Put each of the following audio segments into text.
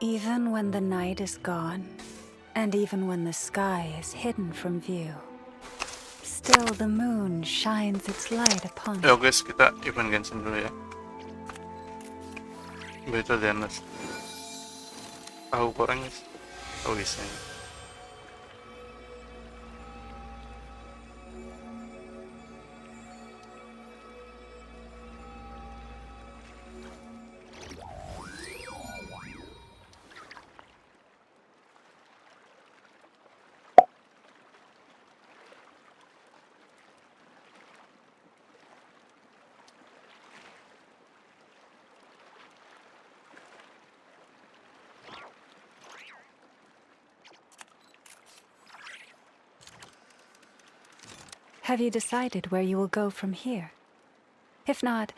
Even when the night is gone, and even when the sky is hidden from view, still the moon shines its light upon Yo it. guys, kita event Genshin dulu ya. Betul Zenless. Tahu koreng guys. Tahu guysnya. Have you decided where you will go from here? If not,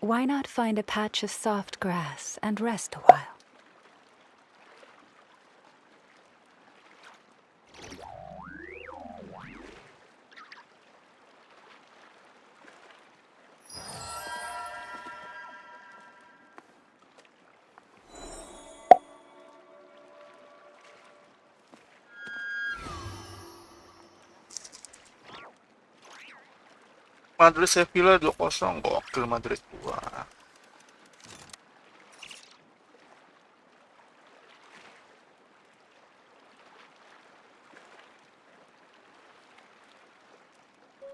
why not find a patch of soft grass and rest a while? Madrid Sevilla 2-0, gokil Madrid 2.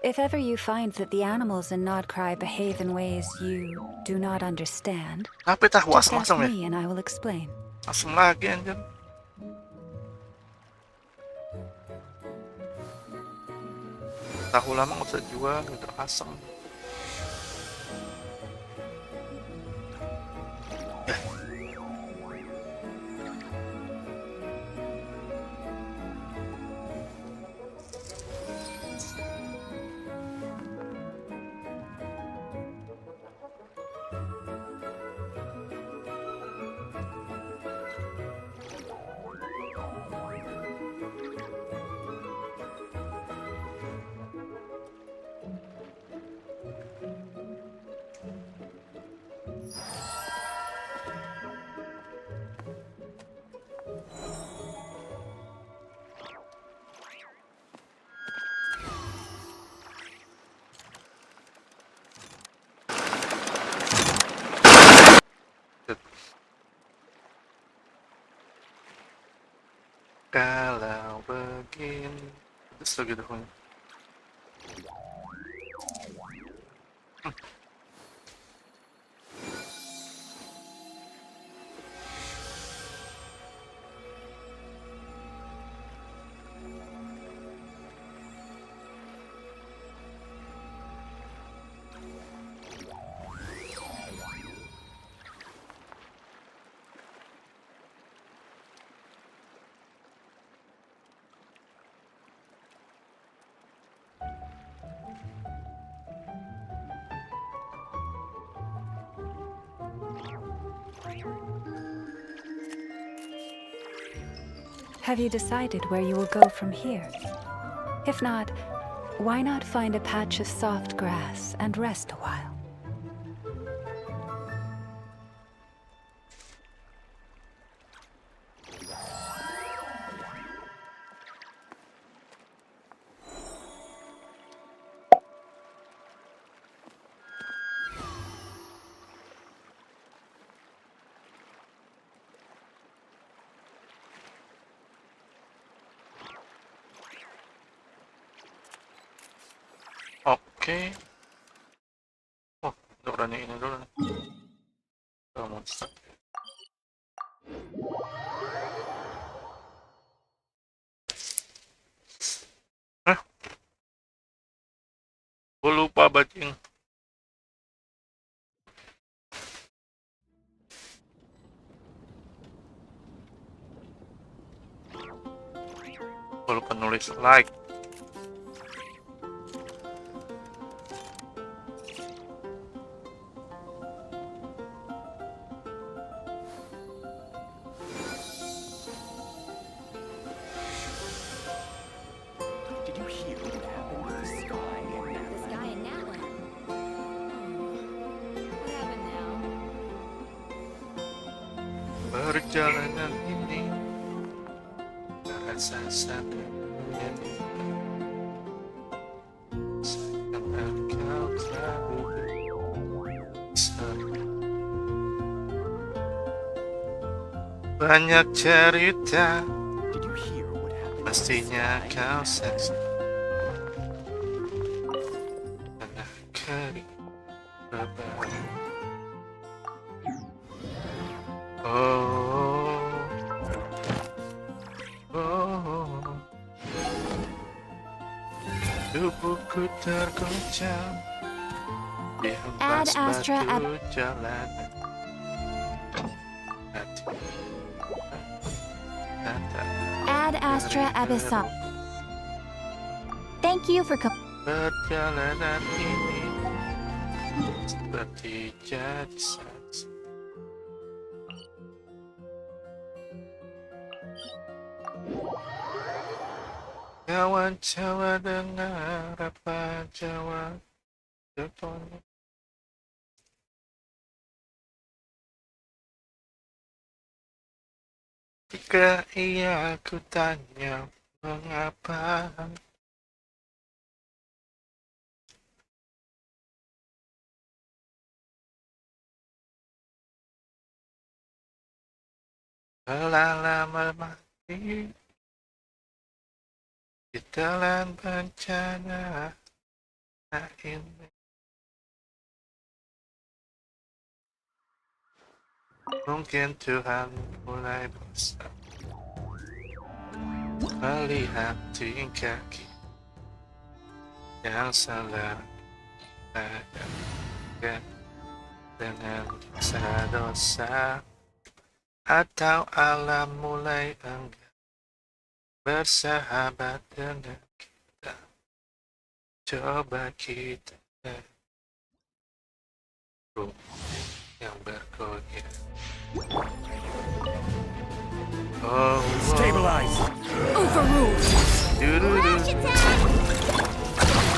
If ever you find that the animals in Nod-Krai behave in ways you do not understand, Kenapa tahu just ask asam-asam ya? me and I will explain. Asam lagi anjir. Tahu lama nggak usah jual, udah asam. Kalau begini, terus lagi dahulu. Have you decided where you will go from here? If not, why not find a patch of soft grass and rest a while? Oke. Oh, udah berani ini dulu nih. Udah monster. Gue lupa bacing. Gue lupa nulis like. perjalanan ini terasa sangat menyedihkan. Seakan kau terlalu besar. Banyak cerita, pastinya kau saksi. Tanah kering berbalik. Oh, oh, tubuhku tergoncang di hempas batu jalanan. Ad Astra Abis. Thank you for Perjalanan ini seperti jadi saksi. Kawan Jawa dengar apa jawab teleponnya. Jika iya aku tanya mengapa. Telah lama mati ditelan bencana ini. Mungkin Tuhan mulai bosan melihat tingkah kita yang salah dengan dosa-dosa, atau alam mulai enggan bersahabat dengan kita. Coba kita yang bergoyang. Oh, Stabilize. overruled.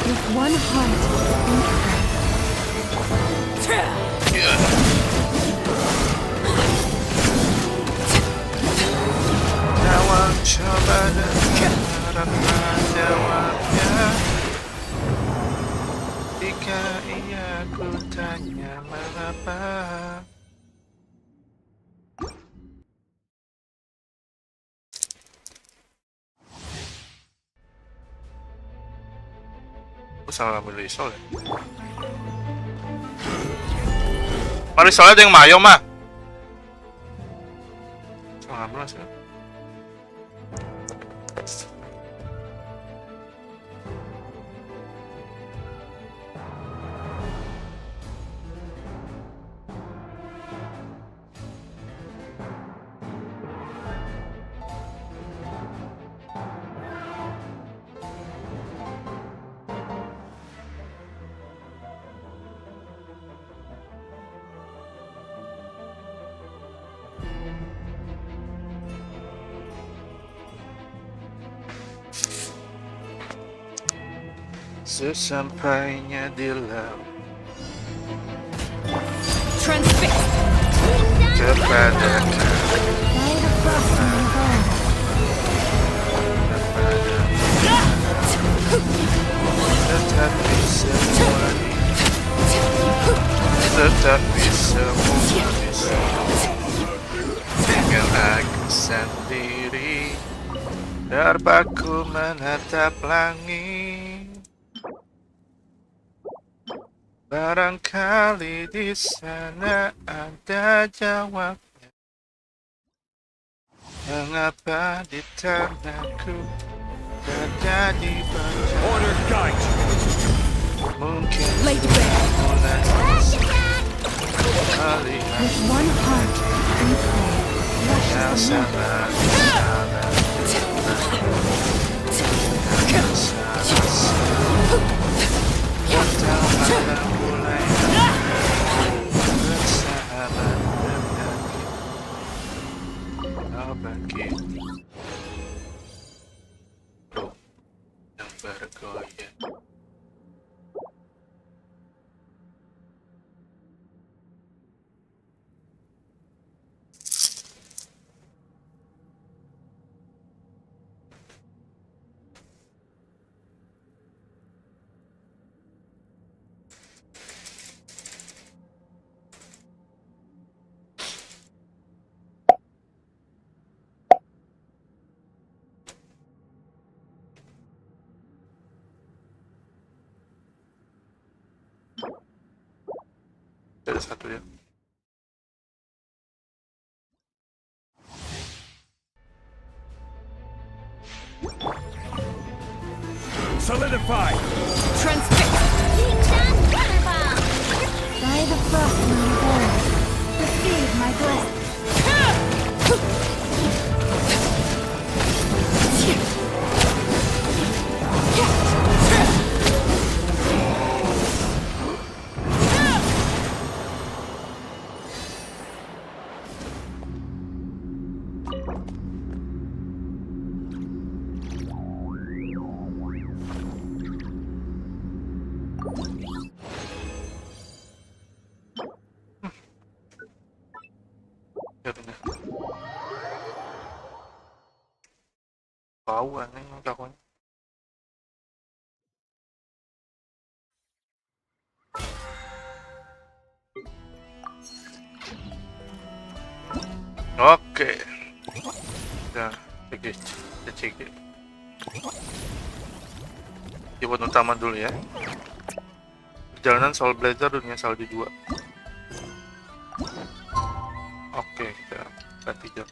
With one heart, Jawab coba dan apa jawabnya. Jika iya ku tanya mengapa. Salah ambil risol ya. Marisol ada yang mayo mah. Salah ambil sih. Sesampainya di laut transfixed. kepada tetapi semua bisa dengan aku sendiri terpaku menatap langit. Barangkali di sana ada jawabnya. Mengapa di tanahku terjadi bencana? Order guide. Mungkin Laid bare. mulai melihat With one heart, we pray. yang Rushes the salah kita mulai bersahabat dengan kita. Bagi roh yang bergoyang. Ada satu ya. Solidify! Transfix! By the frost moon born, receive my blessing. Ya bener. Bau aneh kakunya. Oke. Ya, CG. Keyboard utama dulu ya. Perjalanan Soul Blazer dunia salju 2. Oke, kita ganti jam.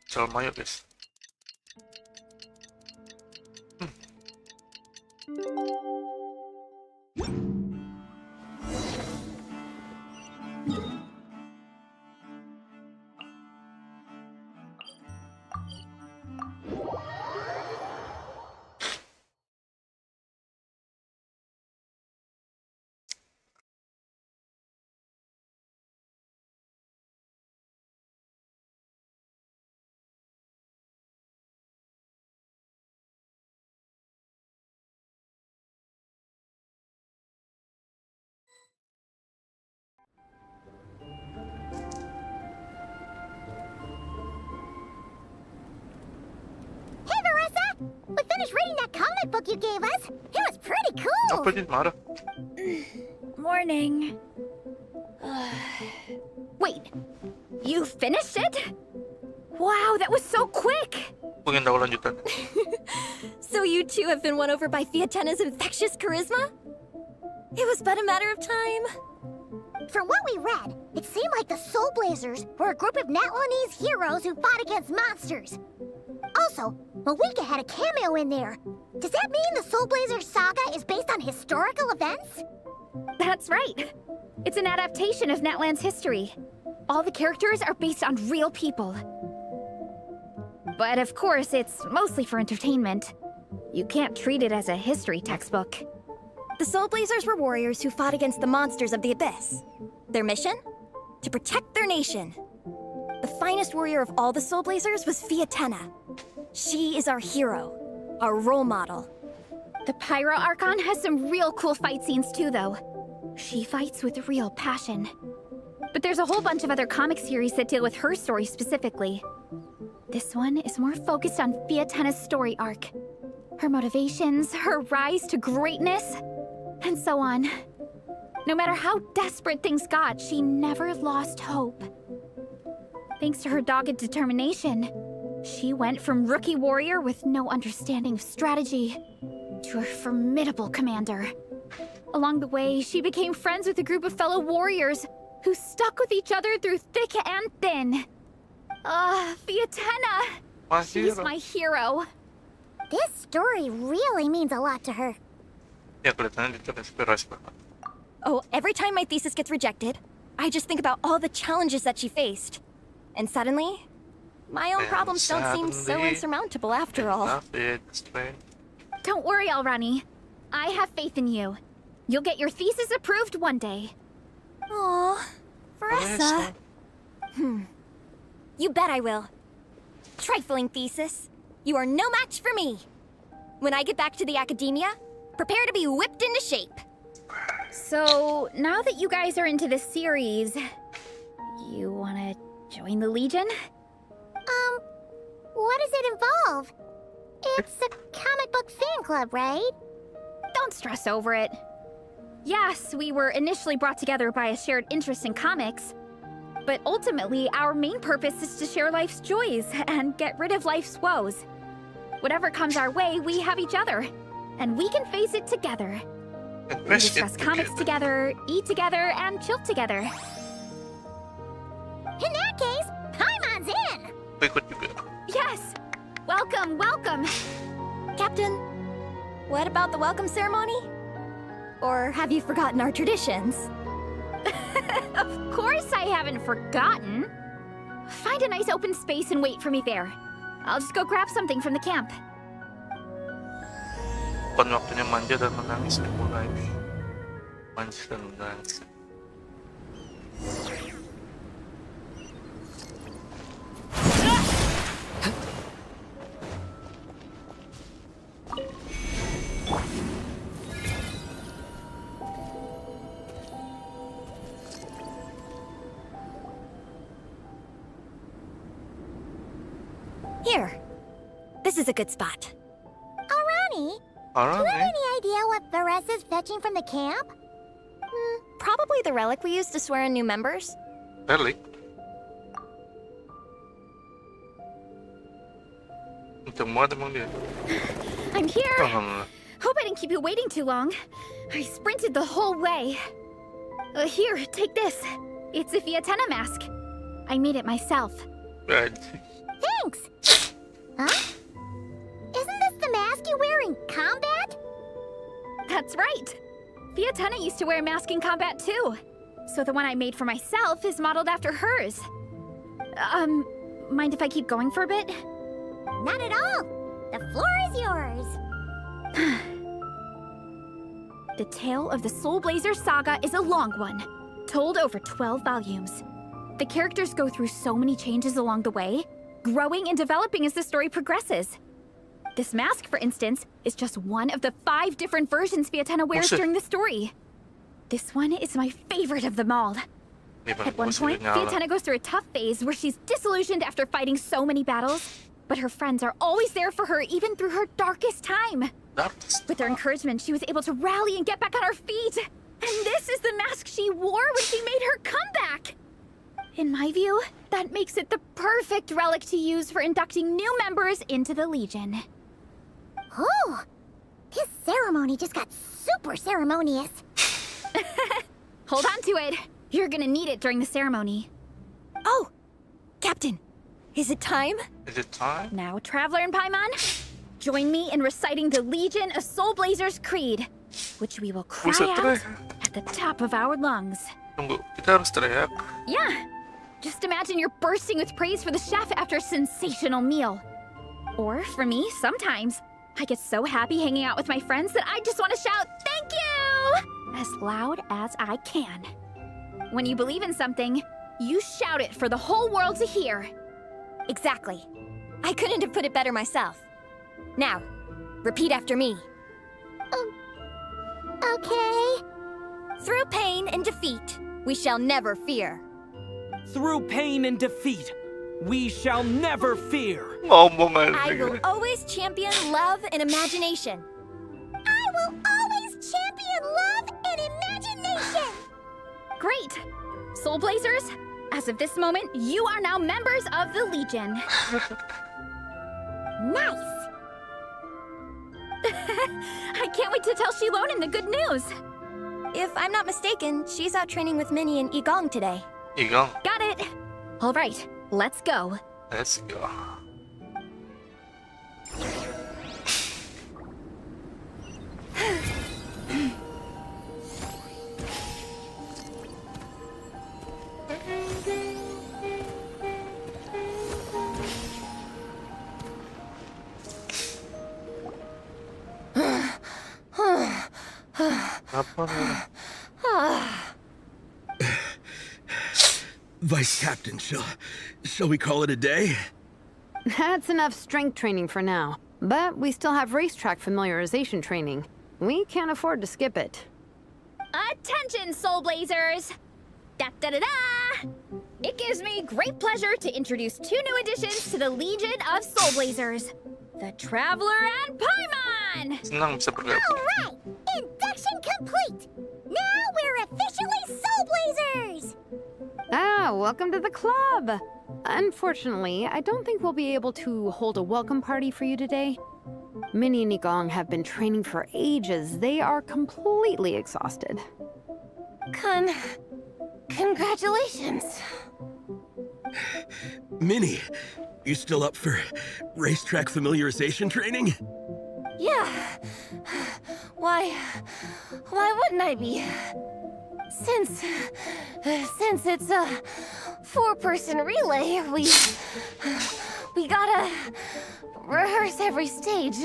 Salma yuk guys. We finished reading that comic book you gave us. It was pretty cool. Apa sih marah? Morning. Wait, you finished it? Wow, that was so quick! Pengen tahu lanjutan. So you too have been won over by Fiatena's infectious charisma? It was but a matter of time. From what we read, it seemed like the Soul Blazers were a group of Natlanese heroes who fought against monsters. Also, Malika had a cameo in there. Does that mean the Soul Blazer saga is based on historical events? That's right. It's an adaptation of Natlan's history. All the characters are based on real people. But of course, it's mostly for entertainment. You can't treat it as a history textbook. The Soul Blazers were warriors who fought against the monsters of the Abyss. Their mission? To protect their nation. The finest warrior of all the Soul Blazers was Fiatena. She is our hero, our role model. The Pyro Archon has some real cool fight scenes too, though. She fights with real passion. But there's a whole bunch of other comic series that deal with her story specifically. This one is more focused on Fiatena's story arc. Her motivations, her rise to greatness, and so on. No matter how desperate things got, she never lost hope. Thanks to her dogged determination, she went from rookie warrior with no understanding of strategy to a formidable commander. Along the way, she became friends with a group of fellow warriors who stuck with each other through thick and thin. Fiatena! She's my hero. This story really means a lot to her. Ya kelihatannya dia terinspirasi banget. Oh, every time my thesis gets rejected, I just think about all the challenges that she faced. And suddenly, my own problems don't seem so insurmountable after all. Don't worry, Alrani. I have faith in you. You'll get your thesis approved one day. Aw, Veressa. You bet I will. Trifling thesis. You are no match for me. When I get back to the academia, prepare to be whipped into shape. So, now that you guys are into this series, you wanna join the Legion? What does it involve? It's a comic book fan club, right? Don't stress over it. Yes, we were initially brought together by a shared interest in comics, but ultimately our main purpose is to share life's joys and get rid of life's woes. Whatever comes our way, we have each other, and we can face it together. And We press discuss it comics together, eat together, and chill together. In that case, Paimon's in! Aku ikut juga. Yes! Welcome, welcome! Captain, what about the welcome ceremony? Or have you forgotten our traditions? Of course I haven't forgotten. Find a nice open space and wait for me there. I'll just go grab something from the camp. Bukan waktunya manja dan menangis dimulai. Manja dan menangis. Here. This is a good spot. Arani, Alright, any idea what Varese is fetching from the camp? Probably the relic we used to swear in new members. Really? Untung banget emang dia. I'm here! Alhamdulillah. Hope I didn't keep you waiting too long. I sprinted the whole way. Here, take this. It's a Fiatena mask. I made it myself. Anjing. Thanks! Huh? Isn't this the mask you wear in combat? That's right. Fiatena used to wear a mask in combat too. So the one I made for myself is modeled after hers. Mind if I keep going for a bit? Not at all! The floor is yours! The tale of the Soul Blazer saga is a long one, told over 12 volumes. The characters go through so many changes along the way, growing and developing as the story progresses. This mask, for instance, is just one of the 5 different versions Fiatena wears during the story. This one is my favorite of them all. At one point, Fiatena goes through a tough phase where she's disillusioned after fighting so many battles, but her friends are always there for her even through her darkest time. With their encouragement, she was able to rally and get back on her feet. And this is the mask she wore when she made her comeback. In my view, that makes it the perfect relic to use for inducting new members into the Legion. Oh! This ceremony just got super ceremonious. Hold on to it. You're gonna need it during the ceremony. Oh! Captain, is it time? Is it time? Now, Traveler and Paimon, join me in reciting the Legion of Soul Blazers Creed, which we will cry out at the top of our lungs. Tunggu, kita harus teriak. Yeah, just imagine you're bursting with praise for the chef after a sensational meal. Or, for me, sometimes, I get so happy hanging out with my friends that I just want to shout, "Thank you!" as loud as I can. When you believe in something, you shout it for the whole world to hear. Exactly. I couldn't have put it better myself. Now, repeat after me. Okay. Through pain and defeat, we shall never fear. Through pain and defeat, we shall never fear. Ngomong I aja. will always champion love and imagination. I will always champion love and imagination. Great! Soul Blazers, as of this moment, you are now members of the Legion. Nice. I can't wait to tell Shilonen the good news. If I'm not mistaken, she's out training with Minnie and Igong today. Igong, Got it. All right, let's go. let's go. Apa? Vice Captain, shall we call it a day? That's enough strength training for now. But we still have racetrack familiarization training. We can't afford to skip it. Attention, Soul Blazers! Da-da-da-da! It gives me great pleasure to introduce 2 new additions to the Legion of Soul Blazers. The Traveler and Paimon! Senang bisa bergabung. Alright! Induction complete! Now we're officially Soul Blazers! Ah, welcome to the club! Unfortunately, I don't think we'll be able to hold a welcome party for you today. Minnie and Gong have been training for ages. They are completely exhausted. Congratulations. Minnie, you still up for racetrack familiarization training? Yeah. Why wouldn't I be? Since it's a 4-person relay, we gotta rehearse every stage.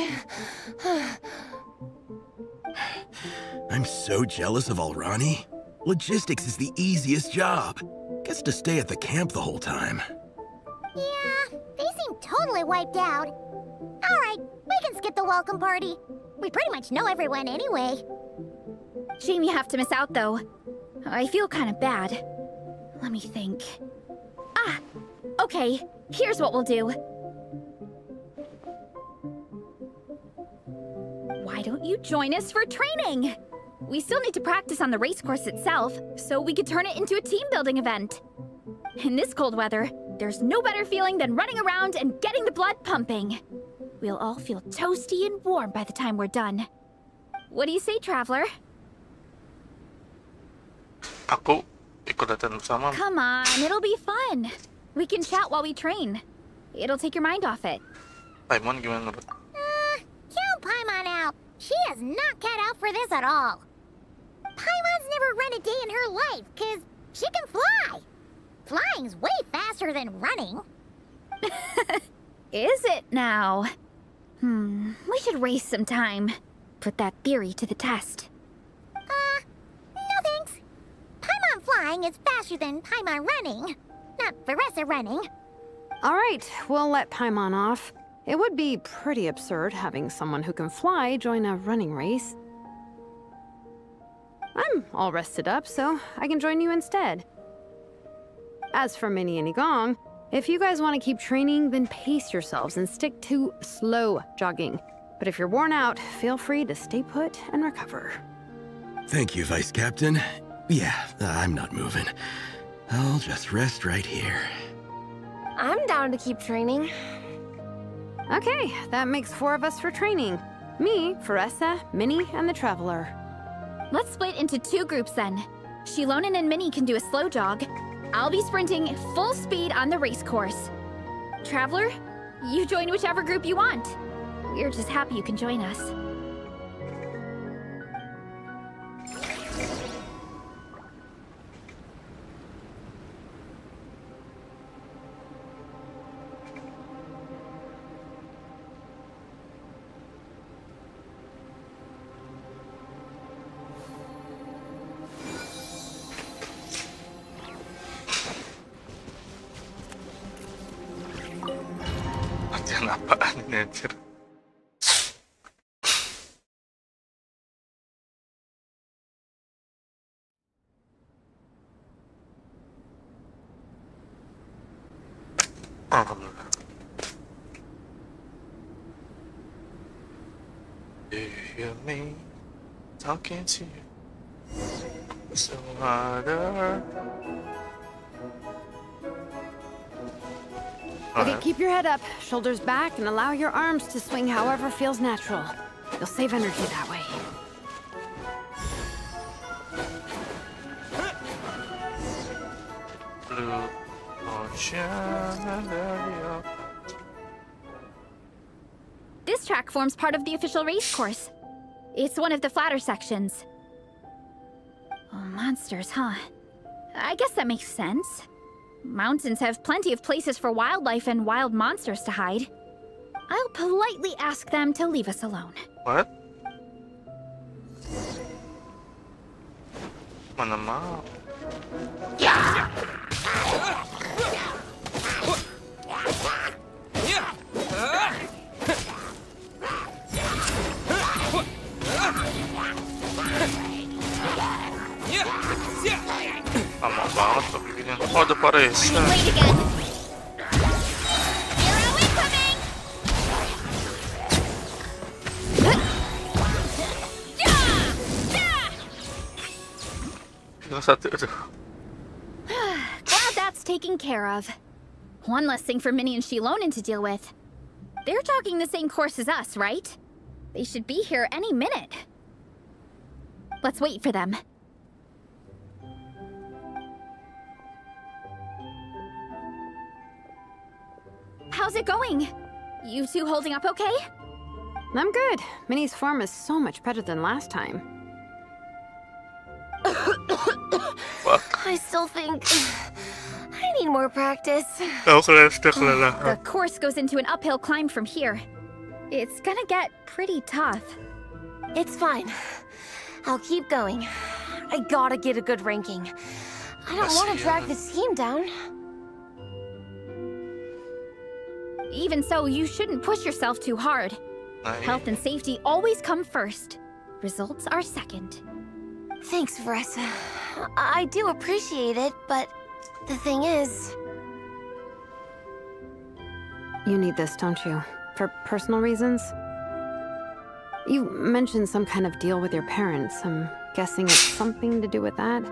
I'm so jealous of Alrani. Logistics is the easiest job. Gets to stay at the camp the whole time. Yeah, they seem totally wiped out. All right, we can skip the welcome party. We pretty much know everyone anyway. Shame you have to miss out, though. I feel kind of bad. Let me think. Ah! Okay, here's what we'll do. Why don't you join us for training? We still need to practice on the race course itself, so we could turn it into a team-building event. In this cold weather, there's no better feeling than running around and getting the blood pumping. We'll all feel toasty and warm by the time we're done. What do you say, Traveler? Aku ikut latihan bersama. Come on, it'll be fun. We can chat while we train. It'll take your mind off it. Paimon gimana menurut? Count Paimon out. She is not cut out for this at all. Paimon's never run a day in her life, 'cause she can fly. Flying's way faster than running. Is it now? We should race sometime. Put that theory to the test. No thanks. Paimon flying is faster than Paimon running. Not Veressa running. All right, we'll let Paimon off. It would be pretty absurd having someone who can fly join a running race. I'm all rested up, so I can join you instead. As for Minnie and Gong, if you guys want to keep training, then pace yourselves and stick to slow jogging. But if you're worn out, feel free to stay put and recover. Thank you, Vice Captain. Yeah, I'm not moving. I'll just rest right here. I'm down to keep training. Okay, that makes 4 of us for training. Me, Veressa, Minnie, and the Traveler. Let's split into 2 groups then. Shilonen and Minnie can do a slow jog. I'll be sprinting full speed on the race course. Traveler, you join whichever group you want. We're just happy you can join us. Latihan apaan ini anjir? Alhamdulillah. Do you hear me talking to you? So harder. Okay, keep your head up, shoulders back, and allow your arms to swing however feels natural. You'll save energy that way. Blue ocean area. This track forms part of the official race course. It's one of the flatter sections. Oh, monsters, huh? I guess that makes sense. Mountains have plenty of places for wildlife and wild monsters to hide. I'll politely ask them to leave us alone. What? Mana mau? Lama banget tuh bikinnya. Oh, ada Paris. Late again. Hero incoming! Satu, aduh. Glad that's taken care of. One less thing for Minnie and Shilonen to deal with. They're jogging the same course as us, right? They should be here any minute. Let's wait for them. How's it going? You two holding up okay? I'm good. Minnie's form is so much better than last time. I still think I need more practice. The course goes into an uphill climb from here. It's gonna get pretty tough. It's fine. I'll keep going. I gotta get a good ranking. I don't want to drag the team down. Even so, you shouldn't push yourself too hard. Health and safety always come first. Results are second. Thanks, Veressa. I do appreciate it, but the thing is... You need this, don't you? For personal reasons? You mentioned some kind of deal with your parents. I'm guessing it's something to do with that?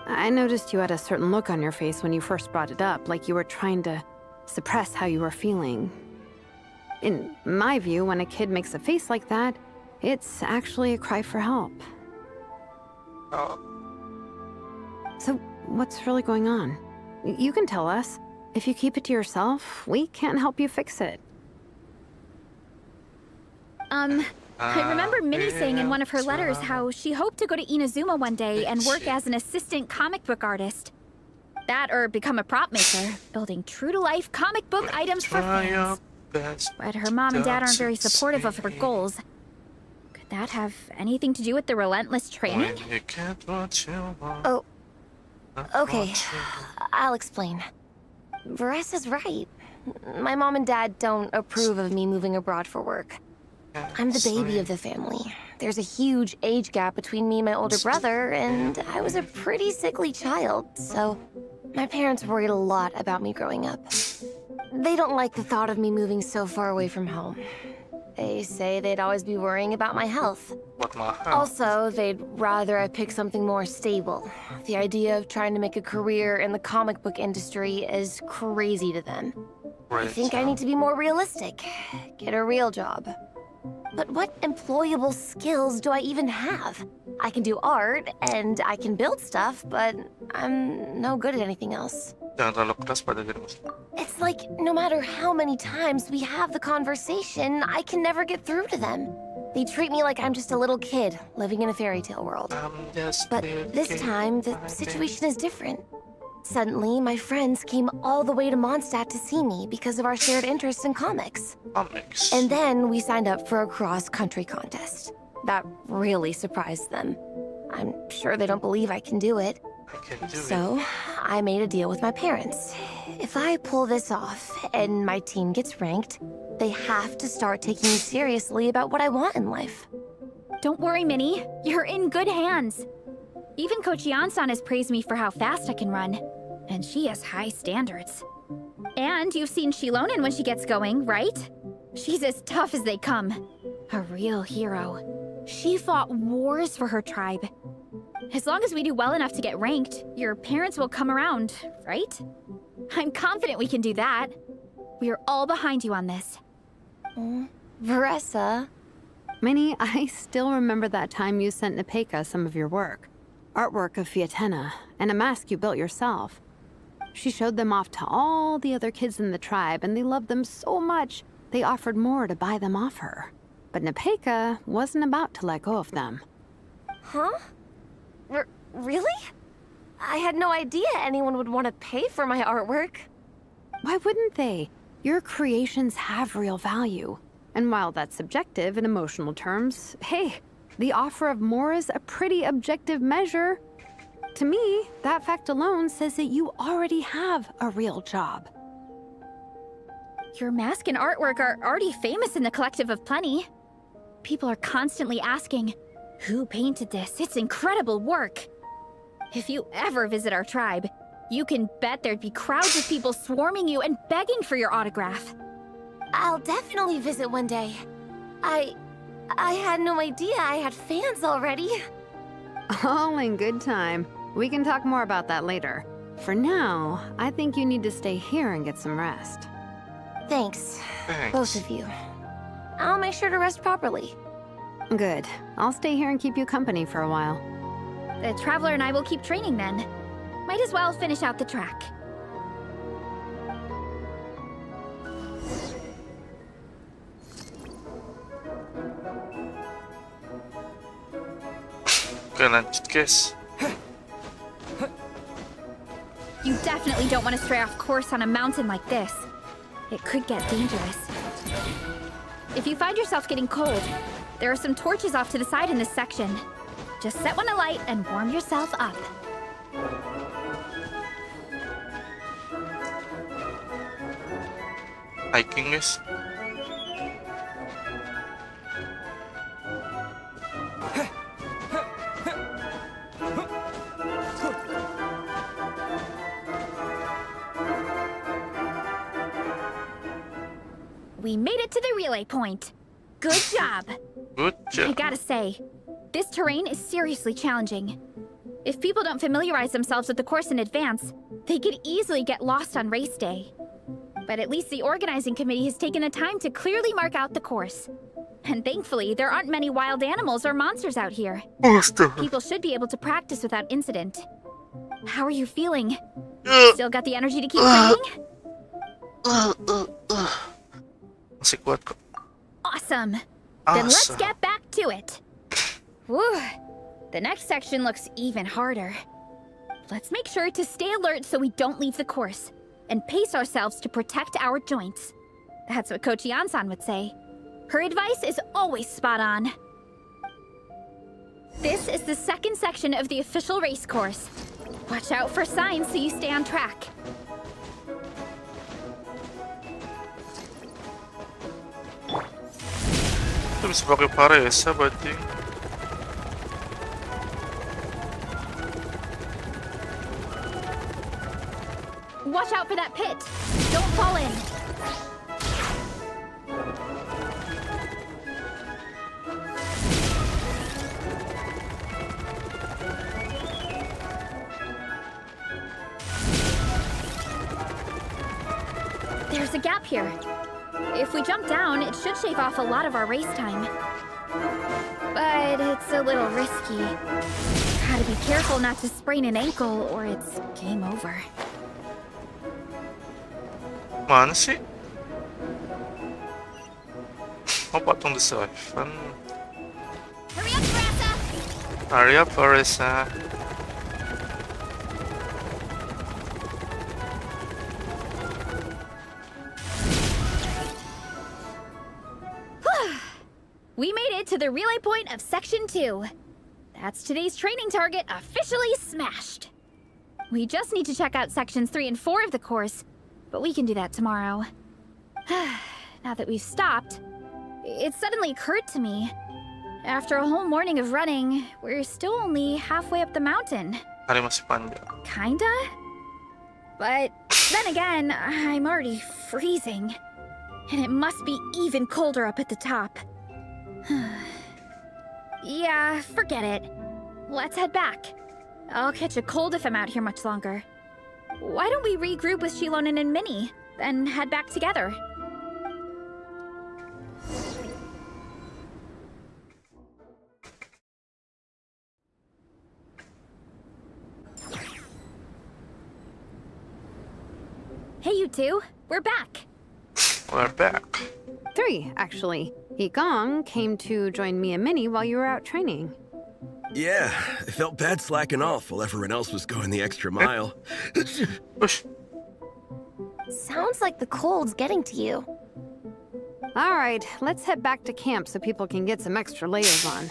I noticed you had a certain look on your face when you first brought it up, like you were trying to suppress how you were feeling. In my view, when a kid makes a face like that, it's actually a cry for help. Oh, So, what's really going on? You can tell us. If you keep it to yourself, we can't help you fix it. I remember Minnie saying in one of her letters how she hoped to go to Inazuma one day and work as an assistant comic book artist. That or become a prop maker, building true-to-life comic book items for fans. But her mom and dad aren't very supportive of her goals. Could that have anything to do with the relentless training? Oh, okay. I'll explain. Veressa's right. My mom and dad don't approve of me moving abroad for work. I'm the baby of the family. There's a huge age gap between me and my older brother, and I was a pretty sickly child, so my parents worried a lot about me growing up. They don't like the thought of me moving so far away from home. They say they'd always be worrying about my health. Also, they'd rather I pick something more stable. The idea of trying to make a career in the comic book industry is crazy to them. I think I need to be more realistic. Get a real job. But what employable skills do I even have? I can do art, and I can build stuff, but I'm no good at anything else. Jangan terlalu keras pada dirimu. It's like, no matter how many times we have the conversation, I can never get through to them. They treat me like I'm just a little kid living in a fairy tale world. But this time, the situation is different. Suddenly, my friends came all the way to Mondstadt to see me because of our shared interest in comics. And then we signed up for a cross-country contest. That really surprised them. I'm sure they don't believe I can do it. So, I made a deal with my parents. If I pull this off and my team gets ranked, they have to start taking me seriously about what I want in life. Don't worry, Minnie. You're in good hands. Even Coach Yan-san has praised me for how fast I can run. And she has high standards. And you've seen Shilonen when she gets going, right? She's as tough as they come. A real hero. She fought wars for her tribe. As long as we do well enough to get ranked, your parents will come around, right? I'm confident we can do that. We are all behind you on this. Veressa. Minnie, I still remember that time you sent Nepeka some of your work. Artwork of Fiatena, and a mask you built yourself. She showed them off to all the other kids in the tribe, and they loved them so much, they offered more to buy them off her. But Nepeka wasn't about to let go of them. Huh? Really? I had no idea anyone would want to pay for my artwork. Why wouldn't they? Your creations have real value. And while that's subjective in emotional terms, hey, the offer of more is a pretty objective measure. To me, that fact alone says that you already have a real job. Your mask and artwork are already famous in the Collective of Plenty. People are constantly asking, who painted this? It's incredible work. If you ever visit our tribe, you can bet there'd be crowds of people swarming you and begging for your autograph. I'll definitely visit one day. I had no idea I had fans already. All in good time. We can talk more about that later. For now, I think you need to stay here and get some rest. Thanks, Thanks. both of you. I'll make sure to rest properly. Good. I'll stay here and keep you company for a while. The Traveler and I will keep training then. Might as well finish out the track. Oke, lanjut guys. You definitely don't want to stray off course on a mountain like this. It could get dangerous. If you find yourself getting cold, there are some torches off to the side in this section. Just set one alight and warm yourself up. Hiking guys. We made it to the relay point. Good job. Good I job. gotta say, this terrain is seriously challenging. If people don't familiarize themselves with the course in advance, they could easily get lost on race day. But at least the organizing committee has taken the time to clearly mark out the course. And thankfully, there aren't many wild animals or monsters out here. People should be able to practice without incident. How are you feeling? Still got the energy to keep training? Masih kuat kok. Awesome. Then let's Awesome. get back to it. Whew. The next section looks even harder. Let's make sure to stay alert so we don't leave the course, and pace ourselves to protect our joints. That's what Coach Yan-san would say. Her advice is always spot on. This is the second section of the official race course. Watch out for signs so you stay on track. Itu bisa pakai paresa berarti. Watch out for that pit. Don't fall in. There's a gap here. If we jump down, it should shave off a lot of our race time. But it's a little risky. Gotta be careful not to sprain an ankle or it's game over. Mana sih? Oh, patung the siphon. Hurry up, Grassa! Hurry up, Paresa. We made it to the relay point of Section 2. That's today's training target officially smashed. We just need to check out Sections 3 and 4 of the course, but we can do that tomorrow. Now that we've stopped, it suddenly occurred to me. After a whole morning of running, we're still only halfway up the mountain. Hari masih panjang. Kinda? But then again, I'm already freezing. And it must be even colder up at the top. Yeah, forget it. Let's head back. I'll catch a cold if I'm out here much longer. Why don't we regroup with Shilonen and Minnie, then head back together? Hey, you two. We're back. We're back. 3, actually. Gong came to join me and Minnie while you were out training. Yeah, I felt bad slacking off while everyone else was going the extra mile. Push. Sounds like the cold's getting to you. All right, let's head back to camp so people can get some extra layers on.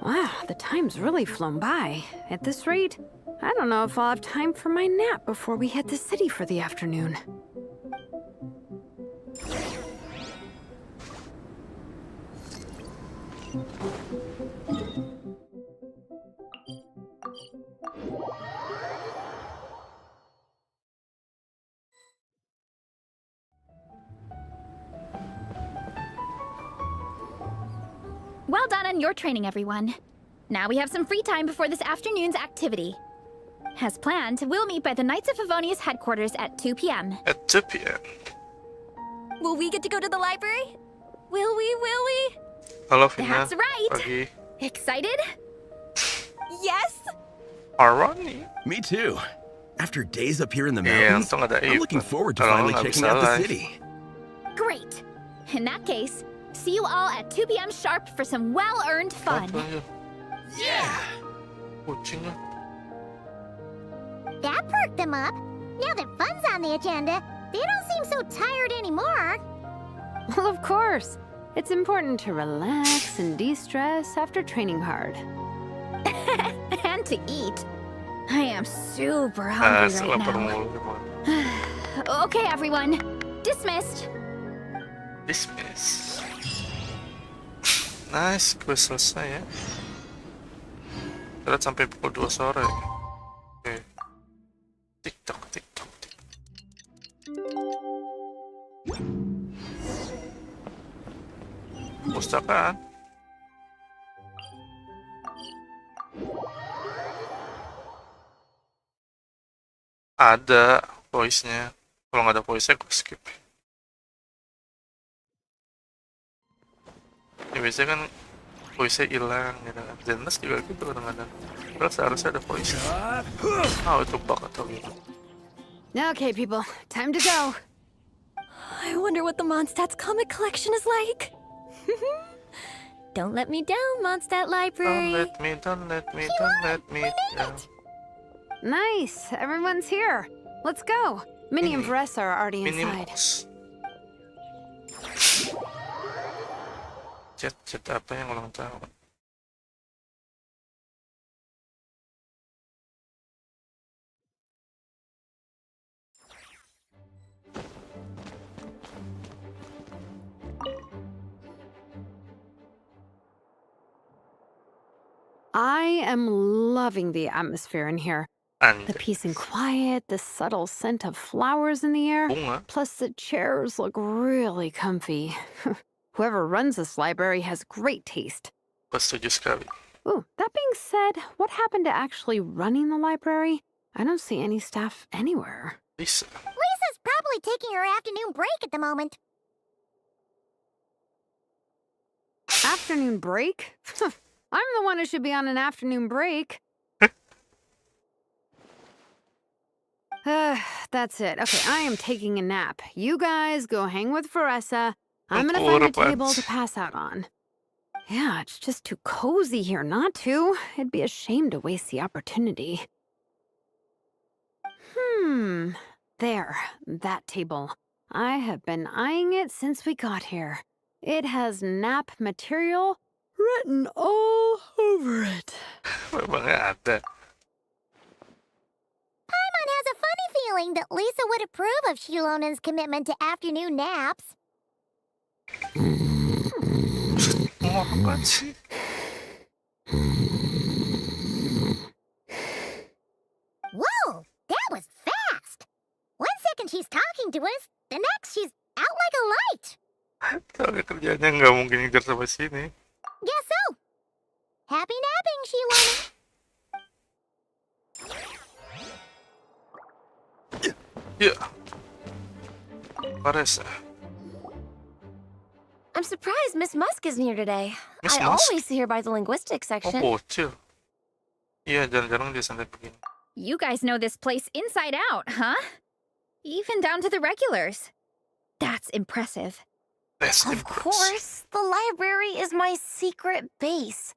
Wow, the time's really flown by. At this rate, I don't know if I'll have time for my nap before we hit the city for the afternoon. Well done on your training, everyone. Now we have some free time before this afternoon's activity. As planned, we'll meet by the Knights of Favonius headquarters at 2 p.m. At 2 p.m. Will we get to go to the library? Will we? Halo Vina. That's right. Pagi. Excited? Yes! Arani. Me too. After days up here in the Iya, mountains, untung ada I'm Eve. looking forward to Kalau finally nggak checking bisa out the live. city. Great. In that case, see you all at 2 p.m. sharp for some well-earned fun. Apa ya? Yeah! Kucingnya. That perked them up. Now that fun's on the agenda, they don't seem so tired anymore. Well, of course. It's important to relax and de-stress after training hard. And to eat. I am super hungry right Lapar now. mulu gimana. Okay, everyone. Dismissed. Dismiss. Nice, gue selesai ya. Terus sampai pukul 2 sore. Oke. TikTok. Pustakaan. Ada voice-nya. Kalau nggak ada voice-nya, gue skip. Ya biasanya kan voice-nya hilang gitu kan. Zenless juga gitu kadang-kadang. Padahal seharusnya ada voice. Itu bug atau gitu. Okay, people. Time to go. I wonder what the Mondstadt's comic collection is like. Don't let me down, Mondstadt Library. Don't let me down. Nice. Everyone's here. Let's go. Minnie and Vress are already inside. Minimals. Chat apa yang ulang tahun? I am loving the atmosphere in here. The peace and quiet, the subtle scent of flowers in the air. Bunga. Plus, the chairs look really comfy. Whoever runs this library has great taste. Gue setuju sekali. Ooh, that being said, what happened to actually running the library? I don't see any staff anywhere. Bisa. Lisa's probably taking her afternoon break at the moment. Afternoon break? I'm the one who should be on an afternoon break. That's it. Okay, I am taking a nap. You guys go hang with Veressa. I'm gonna find a table to pass out on. Yeah, it's just too cozy here not to. It'd be a shame to waste the opportunity. There, that table. I have been eyeing it since we got here. It has nap material written all over it. Memangnya ada. Paimon has a funny feeling that Lisa would approve of Shilonen's commitment to afternoon naps. Apaan sih? Whoa, that was fast. 1 second she's talking to us, the next she's out like a light. Soalnya kerjanya nggak mungkin ngejar sampai sini. Guess so. Happy napping, Shilonen. Ya. Paresa. I'm surprised Miss Musk isn't here today. Miss I Musk? always see her by the linguistics Oh, section. bocil. Iya, jarang-jarang dia sampai begini. You guys know this place inside out, huh? Even down to the regulars. That's impressive. That's Of impressive. course, the library is my secret base.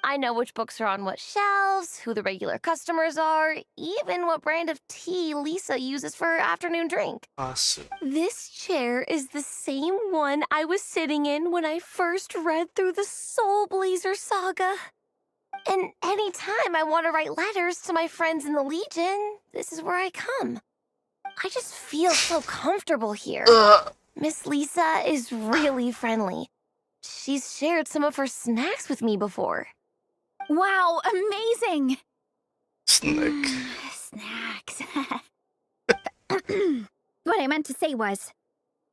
I know which books are on what shelves, who the regular customers are, even what brand of tea Lisa uses for her afternoon drink. Asik. This chair is the same one I was sitting in when I first read through the Soul Blazer saga. And anytime I want to write letters to my friends in the Legion, this is where I come. I just feel so comfortable here. Miss Lisa is really friendly. She's shared some of her snacks with me before. Wow, amazing! Snack. Snacks. What I meant to say was,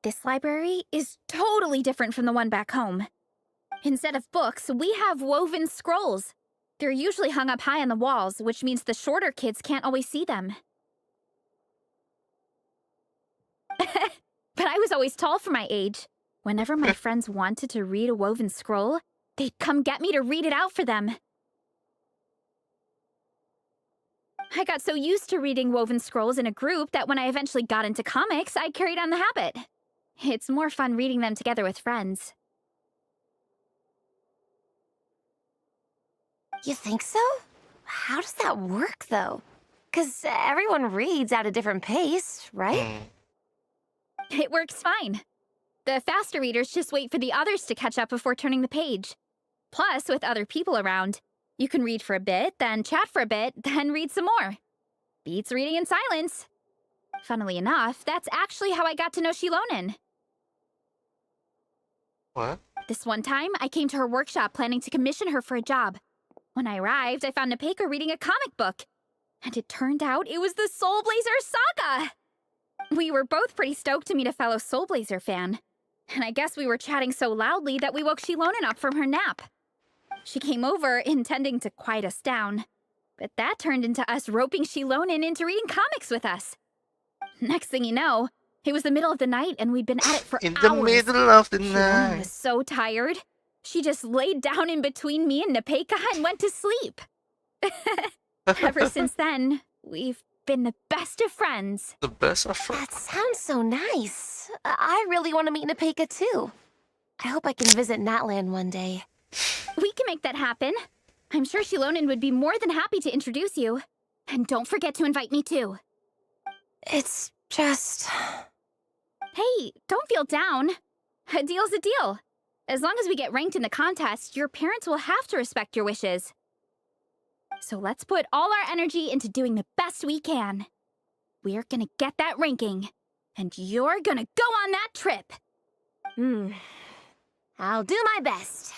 this library is totally different from the one back home. Instead of books, we have woven scrolls. They're usually hung up high on the walls, which means the shorter kids can't always see them. But I was always tall for my age. Whenever my friends wanted to read a woven scroll, they'd come get me to read it out for them. I got so used to reading woven scrolls in a group that when I eventually got into comics, I carried on the habit. It's more fun reading them together with friends. You think so? How does that work, though? Because everyone reads at a different pace, right? It works fine. The faster readers just wait for the others to catch up before turning the page. Plus, with other people around, you can read for a bit, then chat for a bit, then read some more. Beats reading in silence. Funnily enough, that's actually how I got to know Shilonen. What? This one time, I came to her workshop planning to commission her for a job. When I arrived, I found Nepeka reading a comic book. And it turned out it was the Soul Blazer Saga! We were both pretty stoked to meet a fellow Soul Blazer fan. And I guess we were chatting so loudly that we woke Shilonen up from her nap. She came over, intending to quiet us down. But that turned into us roping Shilonen into reading comics with us. Next thing you know, it was the middle of the night and we'd been at it for In hours. the middle of the Shilonen night. was so tired. She just laid down in between me and Nepeka and went to sleep. Ever since then, we've been the best of friends. The best of That friends. sounds so nice. I really want to meet Nepeka, too. I hope I can visit Natland one day. We can make that happen. I'm sure Shilonen would be more than happy to introduce you. And don't forget to invite me too. It's just... Hey, don't feel down. A deal's a deal. As long as we get ranked in the contest, your parents will have to respect your wishes. So let's put all our energy into doing the best we can. We're gonna get that ranking. And you're gonna go on that trip. I'll do my best.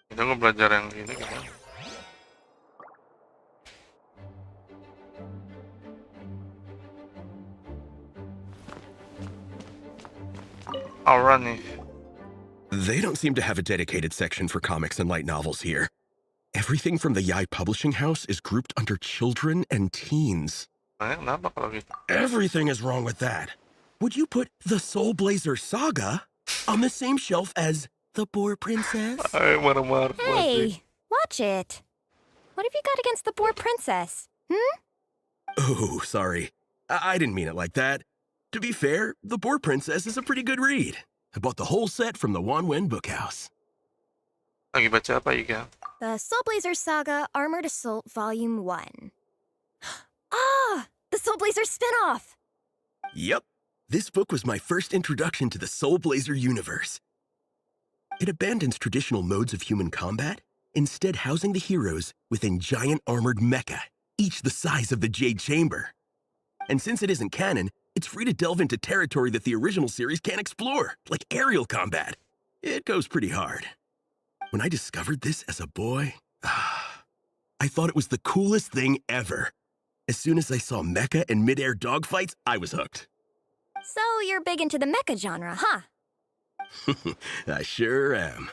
Itu gue belajar yang ini gimana? Aura nih. They don't seem to have a dedicated section for comics and light novels here. Everything from the Yai Publishing House is grouped under children and teens. Kenapa kalau gitu? Everything is wrong with that. Would you put the Soul Blazer Saga on the same shelf as the Boar Princess? Ay, marah-marah. Hey, watch it. What have you got against the Boar Princess? Oh, sorry. I didn't mean it like that. To be fair, the Boar Princess is a pretty good read. I bought the whole set from the Wanwen Bookhouse. Lagi baca apa, Iga? The Soul Blazer Saga Armored Assault Volume 1. Ah! The Soul Blazer spinoff! Yep. This book was my first introduction to the Soul Blazer universe. It abandons traditional modes of human combat, instead housing the heroes within giant armored mecha, each the size of the Jade Chamber. And since it isn't canon, it's free to delve into territory that the original series can't explore, like aerial combat. It goes pretty hard. When I discovered this as a boy, I thought it was the coolest thing ever. As soon as I saw mecha and mid-air dogfights, I was hooked. So you're big into the mecha genre, huh? I sure am.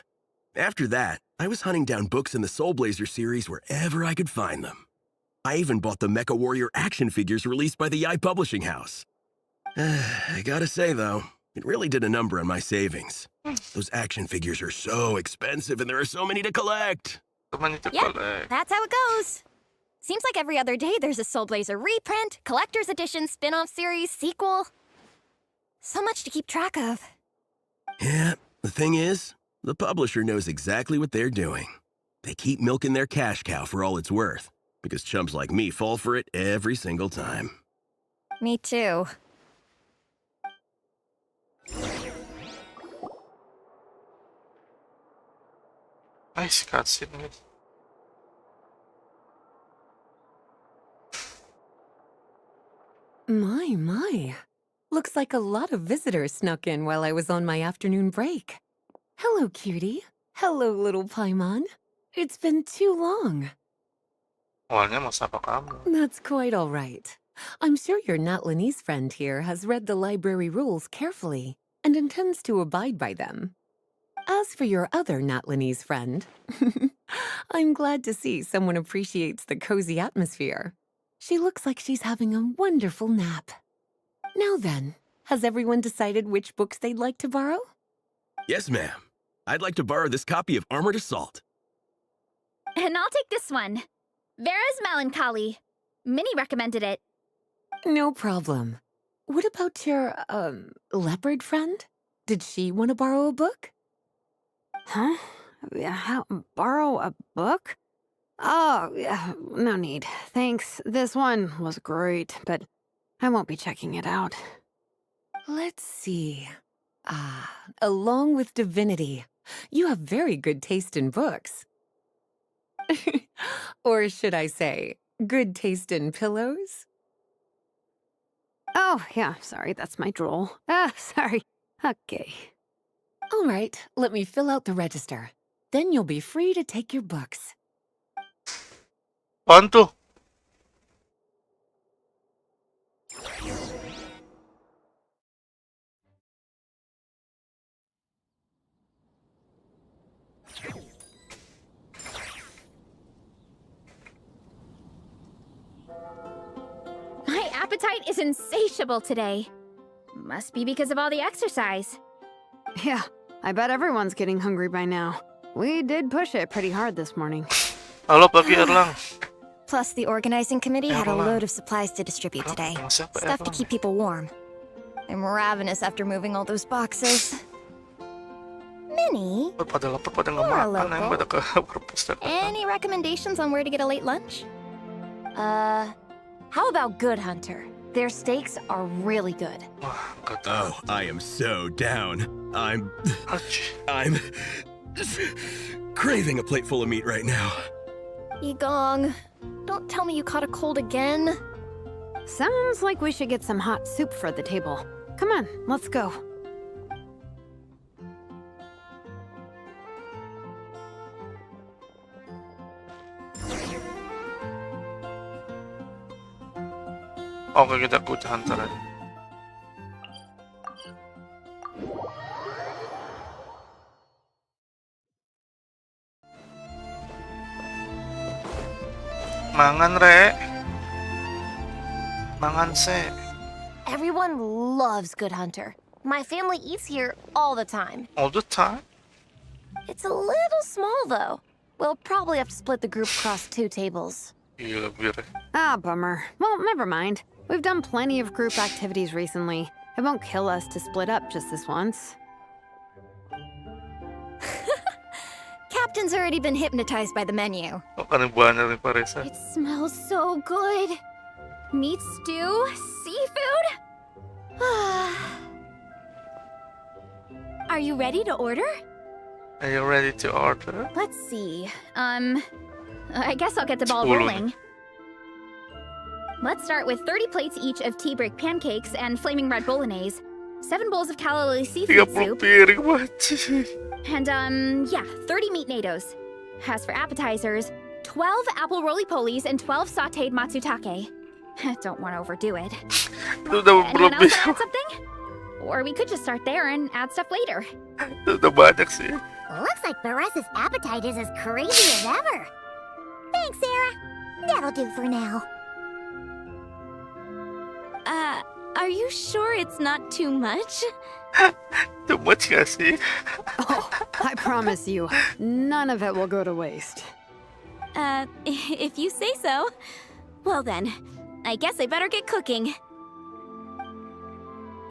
After that, I was hunting down books in the Soul Blazer series wherever I could find them. I even bought the Mecha Warrior action figures released by the Yai Publishing House. I gotta say, though, it really did a number on my savings. Those action figures are so expensive and there are so many to collect. Teman itu Yep, kolek. that's how it goes. Seems like every other day there's a Soul Blazer reprint, collector's edition, spin-off series, sequel. So much to keep track of. Yeah, the thing is, the publisher knows exactly what they're doing. They keep milking their cash cow for all it's worth, because chumps like me fall for it every single time. Me too. Nice cutscene guys. My. Looks like a lot of visitors snuck in while I was on my afternoon break. Hello, cutie. Hello, little Paimon. It's been too long. Awalnya mau sapa kamu. That's quite all right. I'm sure your Natlanese friend here has read the library rules carefully and intends to abide by them. As for your other Natlanese friend, I'm glad to see someone appreciates the cozy atmosphere. She looks like she's having a wonderful nap. Now then, Has everyone decided which books they'd like to borrow? Yes, ma'am. I'd like to borrow this copy of Armored Assault. And I'll take this one. Vera's Melancholy. Minnie recommended it. No problem. What about your, leopard friend? Did she want to borrow a book? Huh? Borrow a book? Oh, yeah, no need. Thanks. This one was great, but I won't be checking it out. Let's see. Along with Divinity, you have very good taste in books. Or should I say, good taste in pillows? Oh, yeah, sorry, that's my drool. Sorry. Okay. All right, let me fill out the register. Then you'll be free to take your books. Apaan tuh? My appetite is insatiable today. Must be because of all the exercise. Yeah, I bet everyone's getting hungry by now. We did push it pretty hard this morning. Halo, pagi Erlang. Plus, the organizing committee had a Erlang. load of supplies to distribute today. Siapa Stuff to Erlang? keep people warm. I'm ravenous after moving all those boxes. Minnie, Oh, pada lapar, pada nggak You're a makan, yang local. pada ke perpustakaan. any recommendations on where to get a late lunch? How about Good Hunter? Their steaks are really good. Wah, nggak tahu. Oh, I am so down. I'm Ach, just craving a plate full of meat right now. Yigong, don't tell me you caught a cold again. Sounds like we should get some hot soup for the table. Come on, let's go. Oke, kita ke Hunter aja. Mangan, Re. Mangan, se. Everyone loves Good Hunter. My family eats here all the time. All the time? It's a little small, though. We'll probably have to split the group across 2 tables. Gila, Bir. Ah, bummer. Well, never mind. We've done plenty of group activities recently. It won't kill us to split up just this once. Captain's already been hypnotized by the menu. Oh, kan banyak nih Paresa. It smells so good. Meat stew? Seafood? Are you ready to order? Are you ready to order? Let's see. I guess I'll get the ball Sepuluh. rolling. Let's start with 30 plates each of tea break pancakes and flaming red bolognese, 7 bowls of calorie seafood 30 soup, piring banget. and 30 meat nados. As for appetizers, 12 apple roly-polies and 12 sautéed matsutake. Don't want to overdo it. Itu udah Anyone else berlebih. want to add something? Or we could just start there and add stuff later. Itu udah banyak sih. Looks like Beresa's appetite is as crazy as ever. Thanks, Sarah. That'll do for now. Are you sure it's not too much? Too much gak sih? Oh, I promise you, none of it will go to waste. If you say so. Well then, I guess I better get cooking.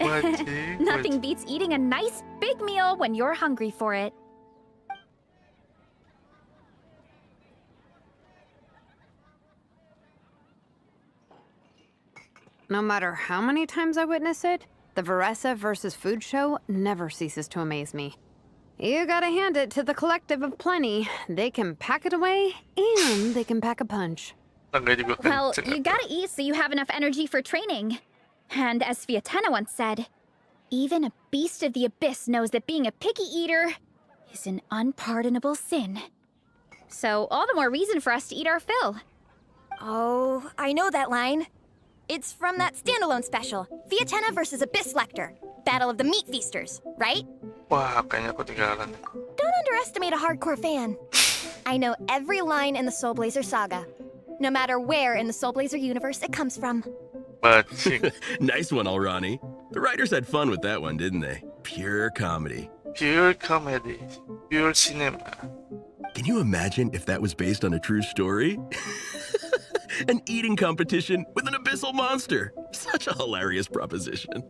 Wajib. Nothing beats eating a nice big meal when you're hungry for it. No matter how many times I witness it, the Veresa versus Food show never ceases to amaze me. You gotta hand it to the collective of plenty. They can pack it away, and they can pack a punch. Tangga juga Well, kenceng. you gotta eat so you have enough energy for training. And as Fiatena once said, even a beast of the abyss knows that being a picky eater is an unpardonable sin. So all the more reason for us to eat our fill. Oh, I know that line. It's from that standalone special, Fiatena versus Abyss Lecter, Battle of the Meat Feasters, right? Wah, kayaknya aku tinggalan. Don't underestimate a hardcore fan. I know every line in the Soul Blazer saga, no matter where in the Soul Blazer universe it comes from. Bajing. Nice one, Alrani. The writers had fun with that one, didn't they? Pure comedy. Pure comedy. Pure cinema. Can you imagine if that was based on a true story? An eating competition with an abyssal monster. Such a hilarious proposition.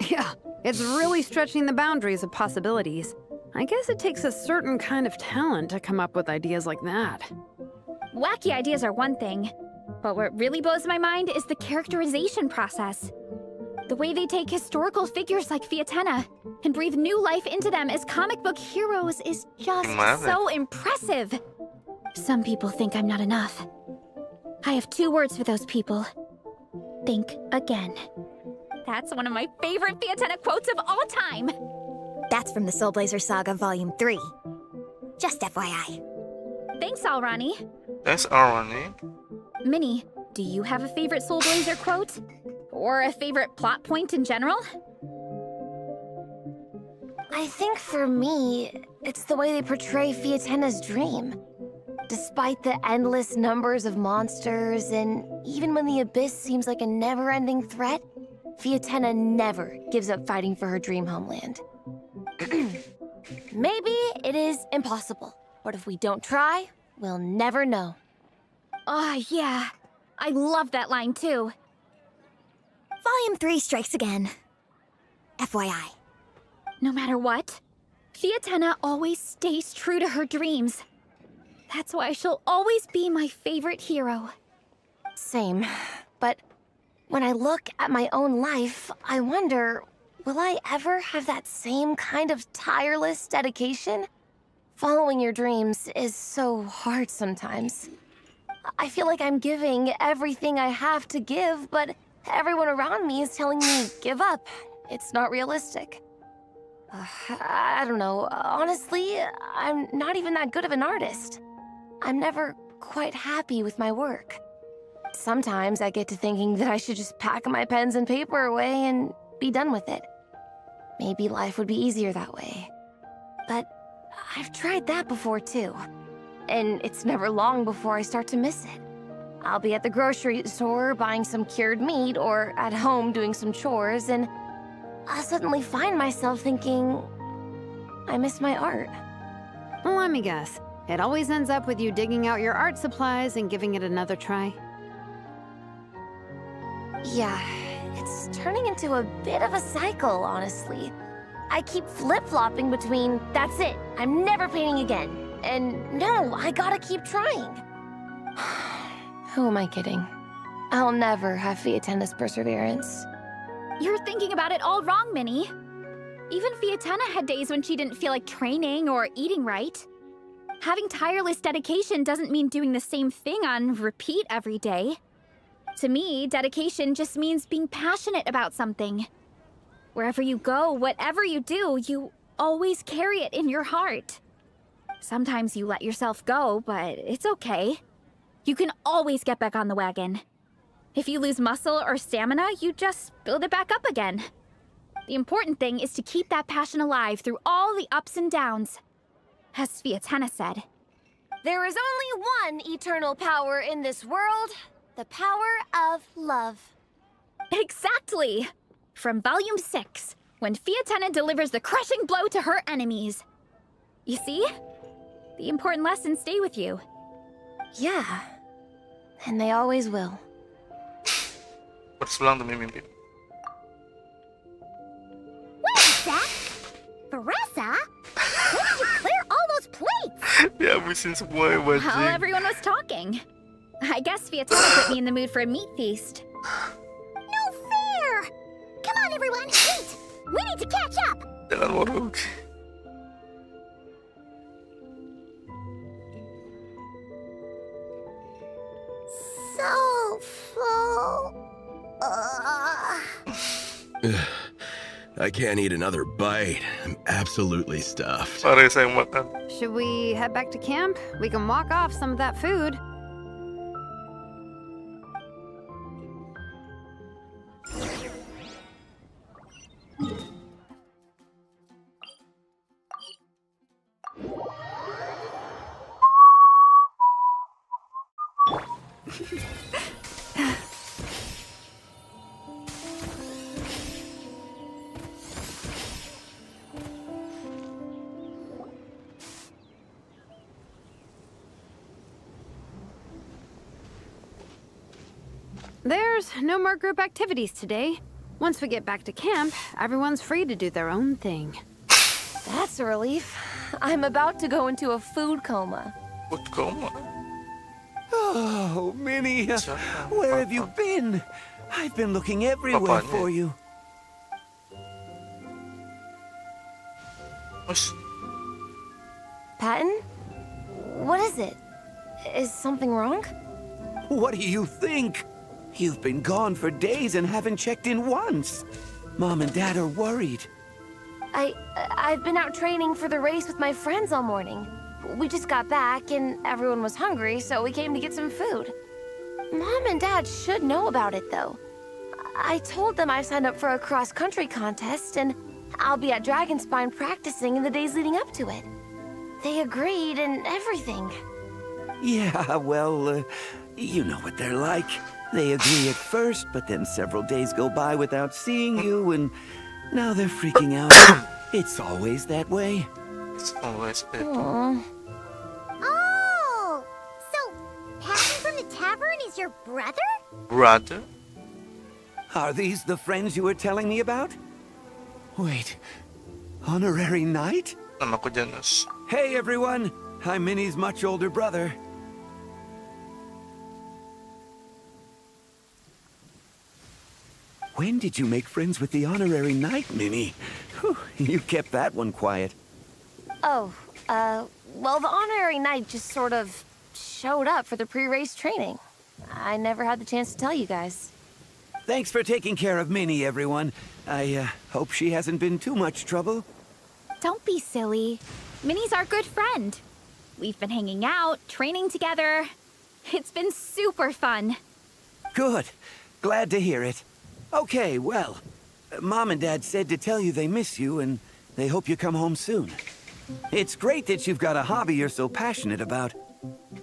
Yeah, it's really stretching the boundaries of possibilities. I guess it takes a certain kind of talent to come up with ideas like that. Wacky ideas are one thing, but what really blows my mind is the characterization process. The way they take historical figures like Fiatenna and breathe new life into them as comic book heroes is just so impressive. Some people think I'm not enough. I have 2 words for those people. Think again. That's one of my favorite Fiatenna quotes of all time. That's from the Soul Blazer Saga Volume 3. Just FYI. Thanks, Alrani. Thanks, Arani. Minnie, do you have a favorite Soul Blazer quote? Or a favorite plot point in general? I think for me, it's the way they portray Fiatenna's dream. Despite the endless numbers of monsters, and even when the Abyss seems like a never-ending threat, Fiatenna never gives up fighting for her dream homeland. Maybe it is impossible, but if we don't try, we'll never know. Oh, yeah. I love that line, too. Volume 3 strikes again. FYI. No matter what, Fiatenna always stays true to her dreams. That's why she'll always be my favorite hero. Same. But when I look at my own life, I wonder, will I ever have that same kind of tireless dedication? Following your dreams is so hard sometimes. I feel like I'm giving everything I have to give, but everyone around me is telling me, give up. It's not realistic. I don't know. Honestly, I'm not even that good of an artist. I'm never quite happy with my work. Sometimes I get to thinking that I should just pack my pens and paper away and be done with it. Maybe life would be easier that way. But I've tried that before too. And it's never long before I start to miss it. I'll be at the grocery store buying some cured meat or at home doing some chores, and I'll suddenly find myself thinking, I miss my art. Well, let me guess. It always ends up with you digging out your art supplies and giving it another try. Yeah, it's turning into a bit of a cycle, honestly. I keep flip-flopping between, that's it, I'm never painting again, and no, I gotta keep trying. Who am I kidding? I'll never have Fiatenna's perseverance. You're thinking about it all wrong, Minnie. Even Fiatenna had days when she didn't feel like training or eating right. Having tireless dedication doesn't mean doing the same thing on repeat every day. To me, dedication just means being passionate about something. Wherever you go, whatever you do, you always carry it in your heart. Sometimes you let yourself go, but it's okay. You can always get back on the wagon. If you lose muscle or stamina, you just build it back up again. The important thing is to keep that passion alive through all the ups and downs. As Fiatenna said, There is only one eternal power in this world, the power of love. exactly! From Volume 6, when Fiatenna delivers the crushing blow to her enemies. You see? The important lessons stay with you. Yeah, and they always will. Bersebelang demi mimpi. What is that? Baressa? When did you clear all those plates? Dihabisin semua ya, While bajing. everyone was talking. I guess Fiatenna put me in the mood for a meat feast. No fair! Come on, everyone, eat! We need to catch up! Jangan warung. So full. I can't eat another bite. I'm absolutely stuffed. Pare saya yang makan. Should we head back to camp? We can walk off some of that food. There's no more group activities today. Once we get back to camp, everyone's free to do their own thing. That's a relief. I'm about to go into a food coma. Food coma? Oh, Minnie, where have you been? I've been looking everywhere for you. Ush. Patton? What is it? Is something wrong? What do you think? You've been gone for days and haven't checked in once. Mom and Dad are worried. I've been out training for the race with my friends all morning. We just got back and everyone was hungry, so we came to get some food. Mom and Dad should know about it, though. I told them I signed up for a cross-country contest and I'll be at Dragonspine practicing in the days leading up to it. They agreed and everything. Yeah, well, you know what they're like. They agree at first, but then several days go by without seeing you, and now they're freaking out. It's always that way. It's always it. Aww. Oh! So, Patton from the tavern is your brother? Brother? Are these the friends you were telling me about? Wait, honorary knight? Nama ko dyan is... Hey everyone, I'm Minnie's much older brother. When did you make friends with the honorary knight, Minnie? Whew, you kept that one quiet. Oh, well, the honorary knight just sort of showed up for the pre-race training. I never had the chance to tell you guys. Thanks for taking care of Minnie, everyone. I hope she hasn't been too much trouble. Don't be silly. Minnie's our good friend. We've been hanging out, training together. It's been super fun. Good. Glad to hear it. Okay, well, Mom and Dad said to tell you they miss you and they hope you come home soon. It's great that you've got a hobby you're so passionate about.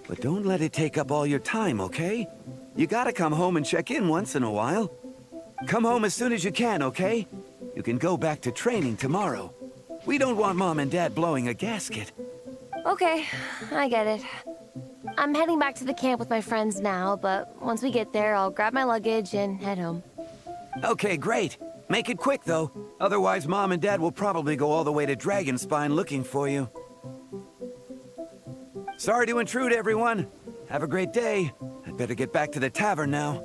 But don't let it take up all your time, okay? You gotta come home and check in once in a while. Come home as soon as you can, okay? You can go back to training tomorrow. We don't want Mom and Dad blowing a gasket. Okay, I get it. I'm heading back to the camp with my friends now, but once we get there, I'll grab my luggage and head home. Okay, great. Make it quick, though. Otherwise, Mom and Dad will probably go all the way to Dragonspine looking for you. Sorry to intrude, everyone. Have a great day. I'd better get back to the tavern now.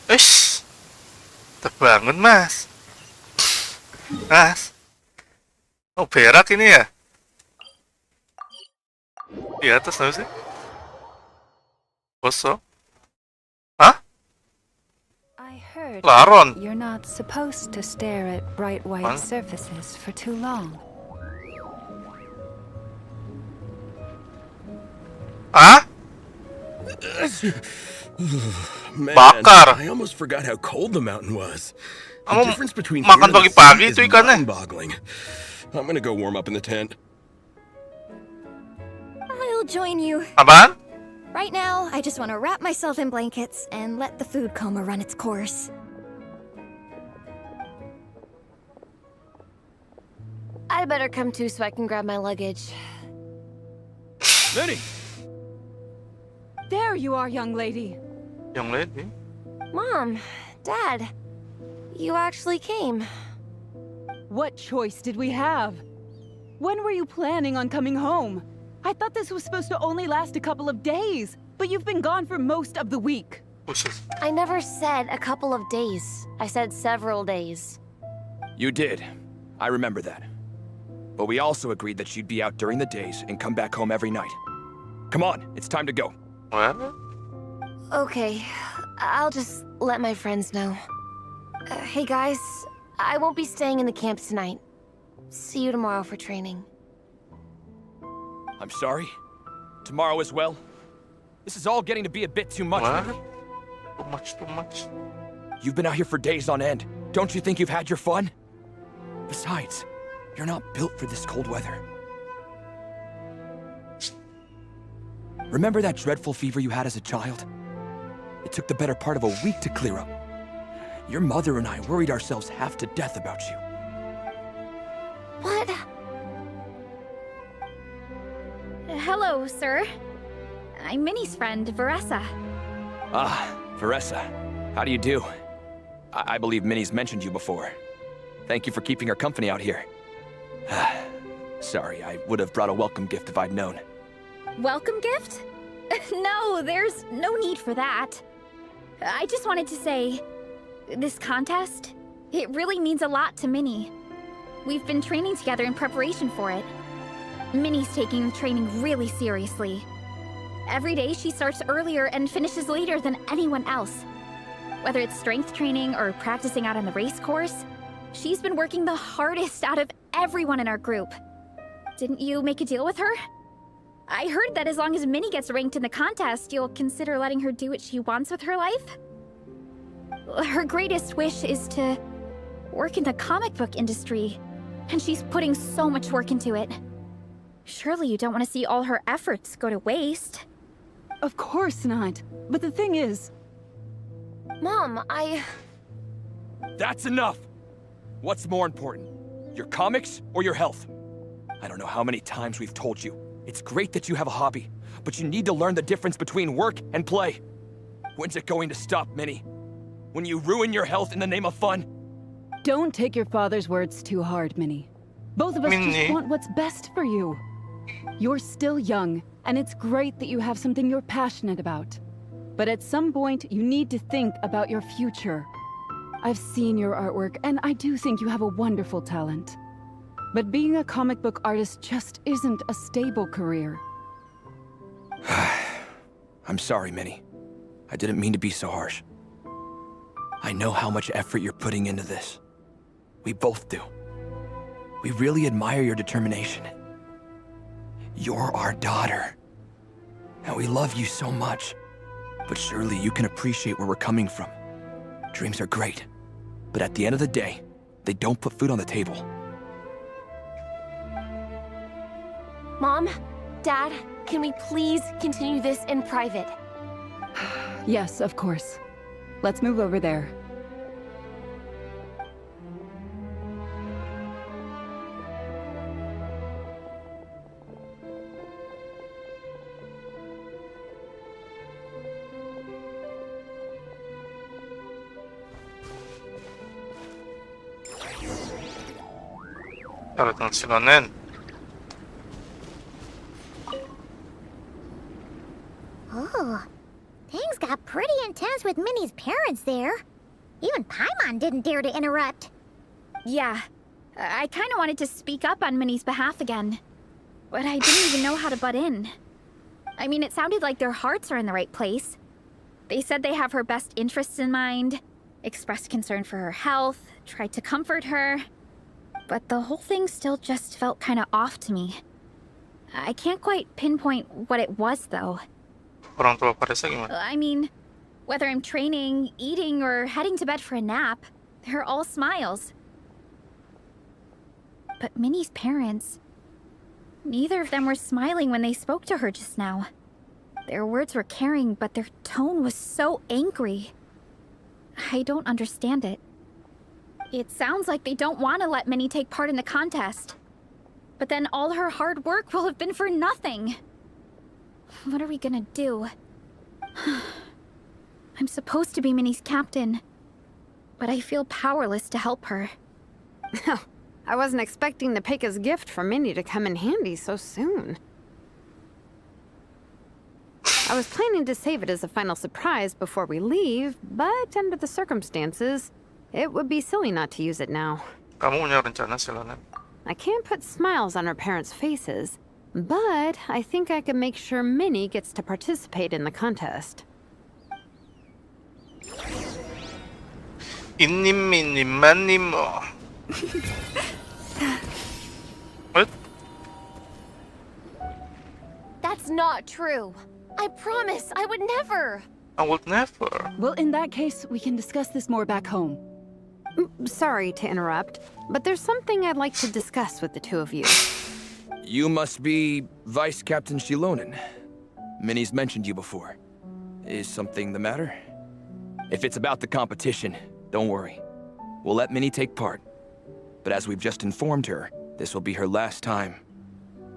Ish! Terbangun, Mas. Mas. Oh, perak ini ya? Di atas apa sih? Kosong? Hah? I heard Laron. you're not supposed to stare at bright white Huh? surfaces for too long. Hah? Man, Bakar. I almost forgot how cold the mountain was. The Kamu difference between makan here and the pagi-pagi sea itu is ikannya. mind-boggling. I'm gonna go warm up in the tent. I'll join you. Apaan? Right now, I just want to wrap myself in blankets and let the food coma run its course. I'd better come too so I can grab my luggage. Minnie! There you are, young lady. Young lady? Mom, Dad, you actually came. What choice did we have? When were you planning on coming home? I thought this was supposed to only last a couple of days, but you've been gone for most of the week. Khusus. I never said a couple of days. I said several days. You did. I remember that. But we also agreed that you'd be out during the days and come back home every night. Come on, it's time to go. Well, Okay, I'll just let my friends know. Hey guys, I won't be staying in the camp tonight. See you tomorrow for training. I'm sorry. Tomorrow as well. This is all getting to be a bit too much, what? Minnie. Too much, too much. You've been out here for days on end. Don't you think you've had your fun? Besides, you're not built for this cold weather. Remember that dreadful fever you had as a child? It took the better part of a week to clear up. Your mother and I worried ourselves half to death about you. What? hello, sir. I'm Minnie's friend, Veressa. Ah, Veressa. How do you do? I believe Minnie's mentioned you before. Thank you for keeping her company out here. Sorry, I would have brought a welcome gift if I'd known. Welcome gift? No, there's no need for that. I just wanted to say, this contest, it really means a lot to Minnie. We've been training together in preparation for it. Minnie's taking training really seriously. Every day she starts earlier and finishes later than anyone else. Whether it's strength training or practicing out on the race course, she's been working the hardest out of everyone in our group. Didn't you make a deal with her? I heard that as long as Minnie gets ranked in the contest, you'll consider letting her do what she wants with her life? Her greatest wish is to work in the comic book industry, and she's putting so much work into it. Surely you don't want to see all her efforts go to waste. Of course not. But the thing is... Mom, That's enough! What's more important? Your comics or your health? I don't know how many times we've told you. It's great that you have a hobby, but you need to learn the difference between work and play. When's it going to stop, Minnie? When you ruin your health in the name of fun? Don't take your father's words too hard, Minnie. Both of us just want what's best for you. You're still young, and it's great that you have something you're passionate about. But at some point, you need to think about your future. I've seen your artwork, and I do think you have a wonderful talent. But being a comic book artist just isn't a stable career. I'm sorry, Minnie. I didn't mean to be so harsh. I know how much effort you're putting into this. We both do. We really admire your determination. You're our daughter. And we love you so much. But surely you can appreciate where we're coming from. Dreams are great. But at the end of the day, they don't put food on the table. Mom, Dad, can we please continue this in private? Yes, of course. Let's move over there. Talagang sinonen. Oh, things got pretty intense with Minnie's parents there. Even Paimon didn't dare to interrupt. Yeah, I kind of wanted to speak up on Minnie's behalf again. But I didn't even know how to butt in. I mean, it sounded like their hearts are in the right place. They said they have her best interests in mind, expressed concern for her health, tried to comfort her. But the whole thing still just felt kind of off to me. I can't quite pinpoint what it was, though. Orang tua Paresa gimana? I mean, whether I'm training, eating, or heading to bed for a nap, they're all smiles. But Minnie's parents... neither of them were smiling when they spoke to her just now. Their words were caring, but their tone was so angry. I don't understand it. It sounds like they don't want to let Minnie take part in the contest. But then all her hard work will have been for nothing. What are we gonna do? I'm supposed to be Minnie's captain, but I feel powerless to help her. I wasn't expecting the Pekka's gift for Minnie to come in handy so soon. I was planning to save it as a final surprise before we leave, but under the circumstances, it would be silly not to use it now. Kamu punya rencana silanan. I can't put smiles on our parents' faces, but I think I can make sure Minnie gets to participate in the contest. Inim minim manim. What? That's not true. I promise I would never. I would never. Well, in that case, we can discuss this more back home. Sorry to interrupt, but there's something I'd like to discuss with the two of you. You must be Vice Captain Shilonen. Minnie's mentioned you before. Is something the matter? If it's about the competition, don't worry. We'll let Minnie take part. But as we've just informed her, this will be her last time.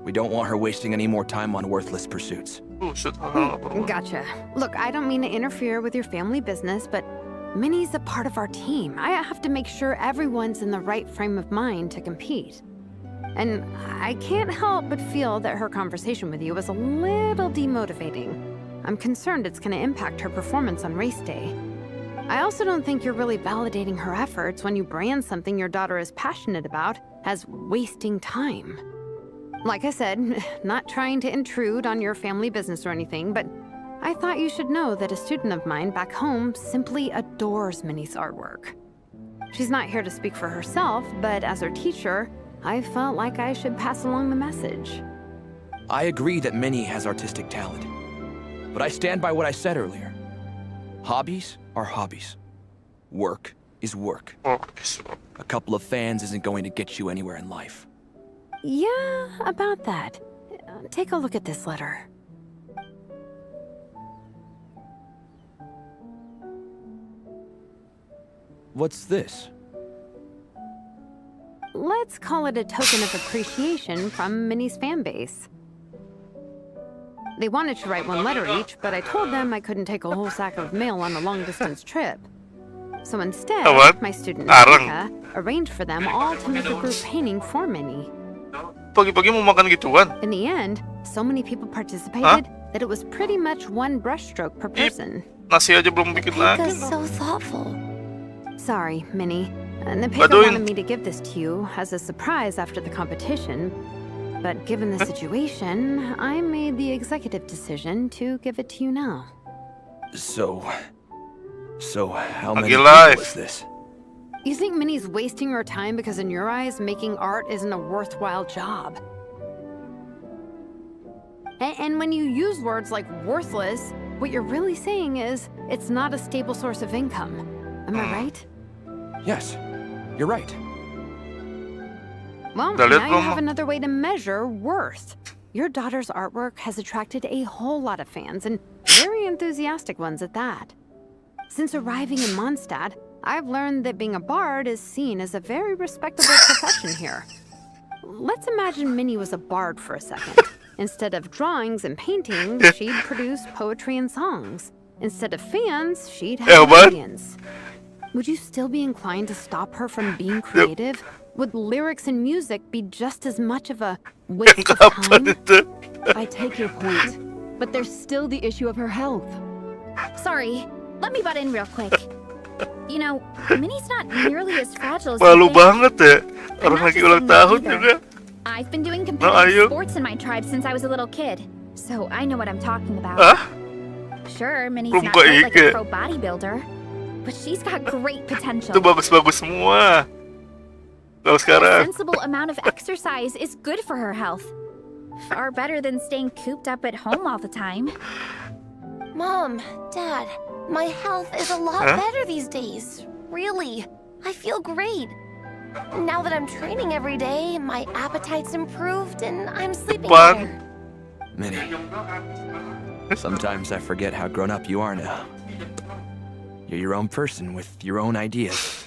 We don't want her wasting any more time on worthless pursuits. Gotcha. Look, I don't mean to interfere with your family business, but Minnie's a part of our team. I have to make sure everyone's in the right frame of mind to compete. And I can't help but feel that her conversation with you was a little demotivating. I'm concerned it's going to impact her performance on race day. I also don't think you're really validating her efforts when you brand something your daughter is passionate about as wasting time. Like I said, not trying to intrude on your family business or anything, but I thought you should know that a student of mine back home simply adores Minnie's artwork. She's not here to speak for herself, but as her teacher, I felt like I should pass along the message. I agree that Minnie has artistic talent, but I stand by what I said earlier. Hobbies are hobbies. Work is work. A couple of fans isn't going to get you anywhere in life. Yeah, about that. Take a look at this letter. What's this? Let's call it a token of appreciation from Minnie's fan base. They wanted to write one letter each, but I told them I couldn't take a whole sack of mail on a long-distance trip. So instead, my student Nika arranged for them all to make a group painting for Minnie. Pagi-pagi mau makan gituan? In the end, so many people participated that it was pretty much one brushstroke per person. Nasi aja belum bikin lagi. That's so thoughtful. Sorry, Minnie. And the paper wanted me to give this to you as a surprise after the competition. But given the situation, I made the executive decision to give it to you now. So how many people is this? You think Minnie's wasting her time because in your eyes, making art isn't a worthwhile job? And when you use words like worthless, what you're really saying is it's not a stable source of income. Am I right? Yes, you're right. Well, now you have another way to measure worth. Your daughter's artwork has attracted a whole lot of fans, and very enthusiastic ones at that. Since arriving in Mondstadt, I've learned that being a bard is seen as a very respectable profession here. Let's imagine Minnie was a bard for a second. Instead of drawings and paintings, she'd produce poetry and songs. Instead of fans, she'd have an audience. Would you still be inclined to stop her from being creative? Would lyrics and music be just as much of a waste of time? I take your point, but there's still the issue of her health. Sorry, let me butt in real quick. You know, Minnie's not nearly as fragile as Malu you think. banget ya. Orang lagi ulang tahun juga. I've been doing competitive sports in my tribe since I was a little kid, so I know what I'm talking about. Sure, Minnie's not built like a pro bodybuilder, but she's got great potential. Itu bagus-bagus semua. Kalau A sekarang. sensible amount of exercise is good for her health. Far better than staying cooped up at home all the time. Mom, Dad, my health is a lot better these days. Really. I feel great. Now that I'm training every day, my appetite's improved and I'm sleeping better. Minnie, sometimes I forget how grown up you are now. You're your own person with your own ideas.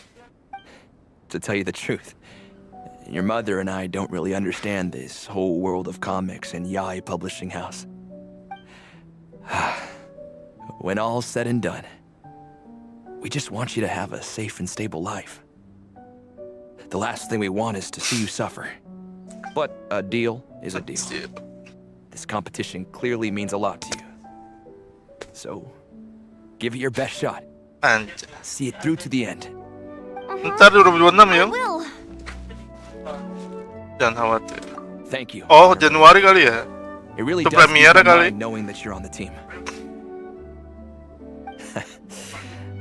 To tell you the truth, your mother and I don't really understand this whole world of comics and Yai publishing house. When all's said and done, we just want you to have a safe and stable life. The last thing we want is to see you suffer. But a deal is a deal. This competition clearly means a lot to you. So, give it your best shot. And see it through to the end. Ntar 2026 ya? Jangan khawatir. Thank you. Oh, Januari kali ya? It really Itu does premiere keep my kali. mind knowing that you're on the team.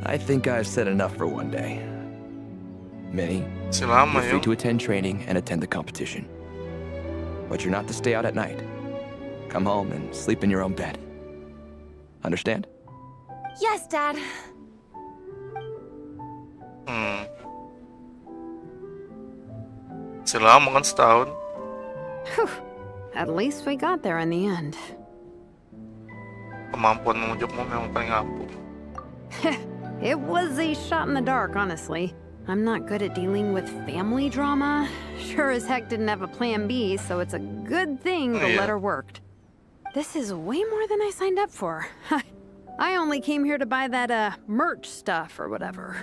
I think I've said enough for one day. Minnie, you're free to attend training and attend the competition. But you're not to stay out at night. Come home and sleep in your own bed. Understand? Yes, Dad. Selama kan setahun. At least we got there in the end. Kemampuan mengujukmu memang paling ampuh. It was a shot in the dark, honestly. I'm not good at dealing with family drama. Sure as heck didn't have a plan B, so it's a good thing the letter worked. This is way more than I signed up for. I only came here to buy that, merch stuff or whatever.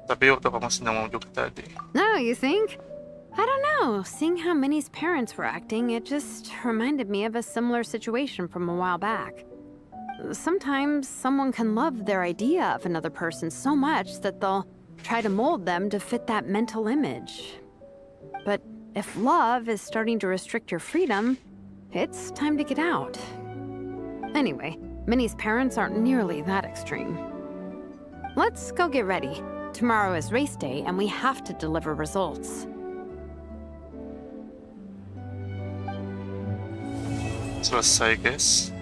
Tapi waktu kamu senang juga tadi. No, you think? I don't know. Seeing how Minnie's parents were acting, it just reminded me of a similar situation from a while back. Sometimes someone can love their idea of another person so much that they'll try to mold them to fit that mental image. But if love is starting to restrict your freedom, it's time to get out. Anyway, Minnie's parents aren't nearly that extreme. Let's go get ready. Tomorrow is race day and we have to deliver results. Selesai, guys.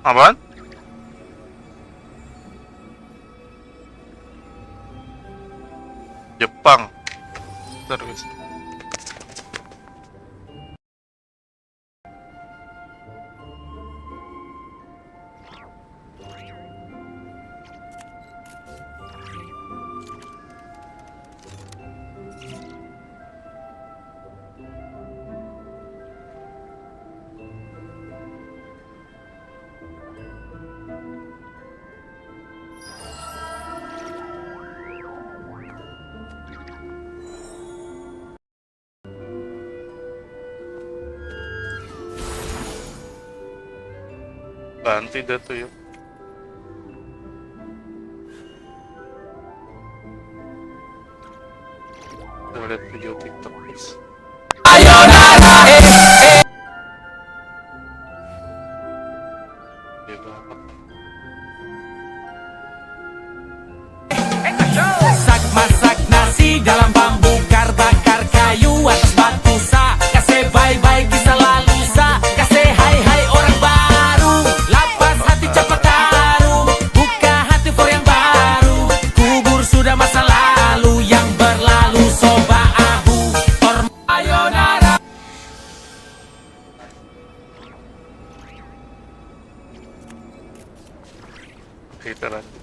Apaan? Jepang. Bentar, guys. Ganti dah tuh ya. Kita lihat video TikTok, guys. Masak nasi dalam bambu, bakar kayu atas batu sa. Kasih bye-bye kisah lalu sa. Kasih hai-hai orang baru. Lapas hati cepat taruh. Buka hati for yang baru. Kubur sudah masa lalu yang berlalu. Soba abu sayonara. Kita lanjut.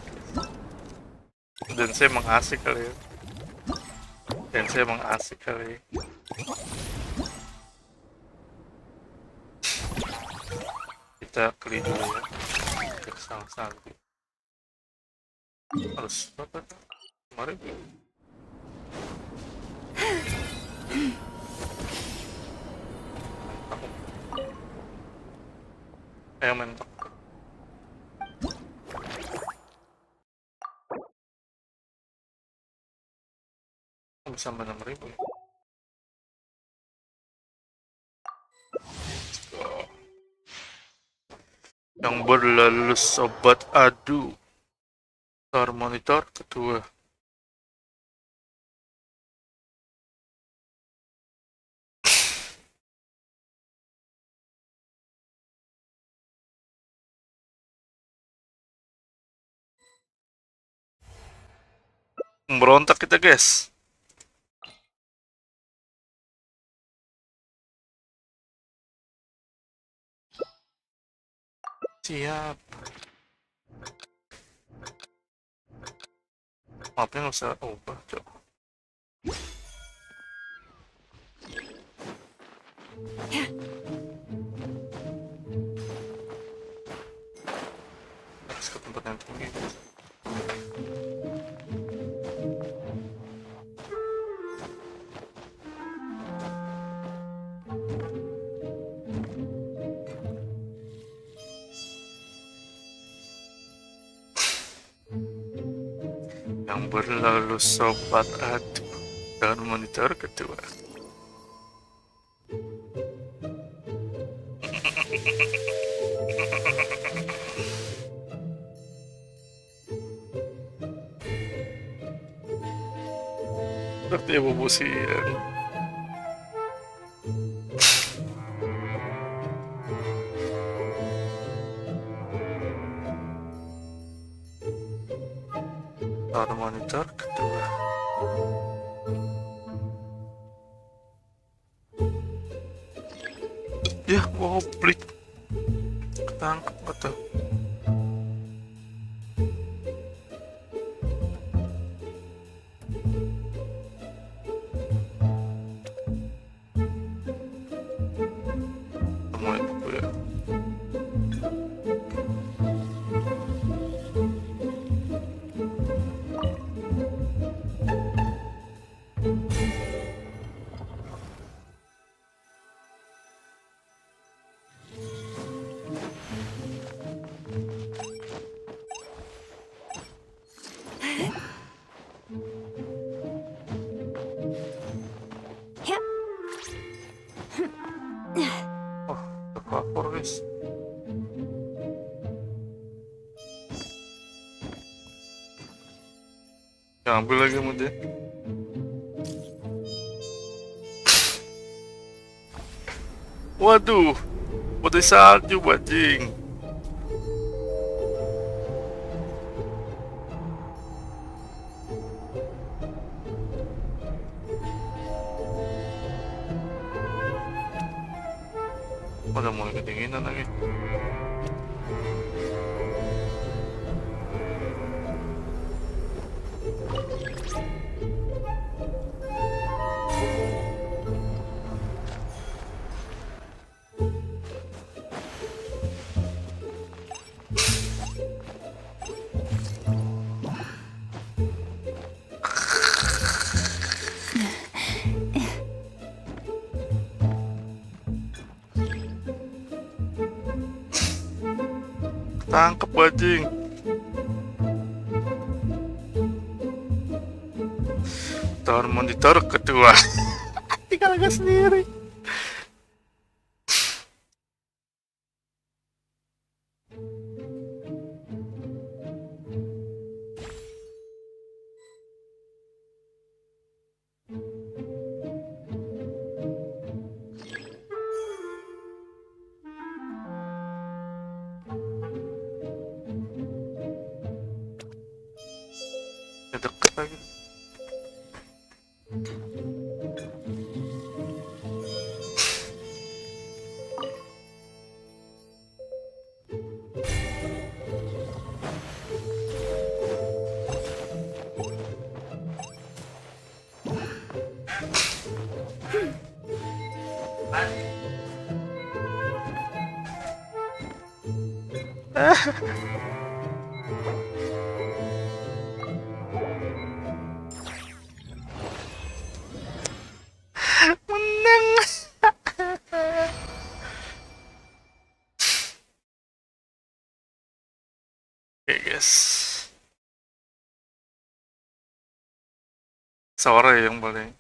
Dan saya emang asik kali ya. Kita klik dulu ya. Sang-sang. Harus apa? Kemarin. Ayo mentok. Bisa 6.000 ya. Yang berlalu sobat adu. Monitor kedua. Berontak kita, guys. Siap. Mapnya nggak usah ubah, coba. Harus ke tempat yang tinggi. Yang berlalu sobat adu dan monitor kedua. Seperti ibu siang. Tower monitor kedua. Ya, goblik. Ketangkep gak tuh? Mulai buku ya. Oh, terpapar guys. Ya, ambil lagi mudah. Waduh, udah salju bajing. Udah mulai kedinginan lagi. Tangkep bajing. Tower monitor kedua. Tinggal agak sendiri. Deket lagi. Menang. Oke guys, sore yang paling.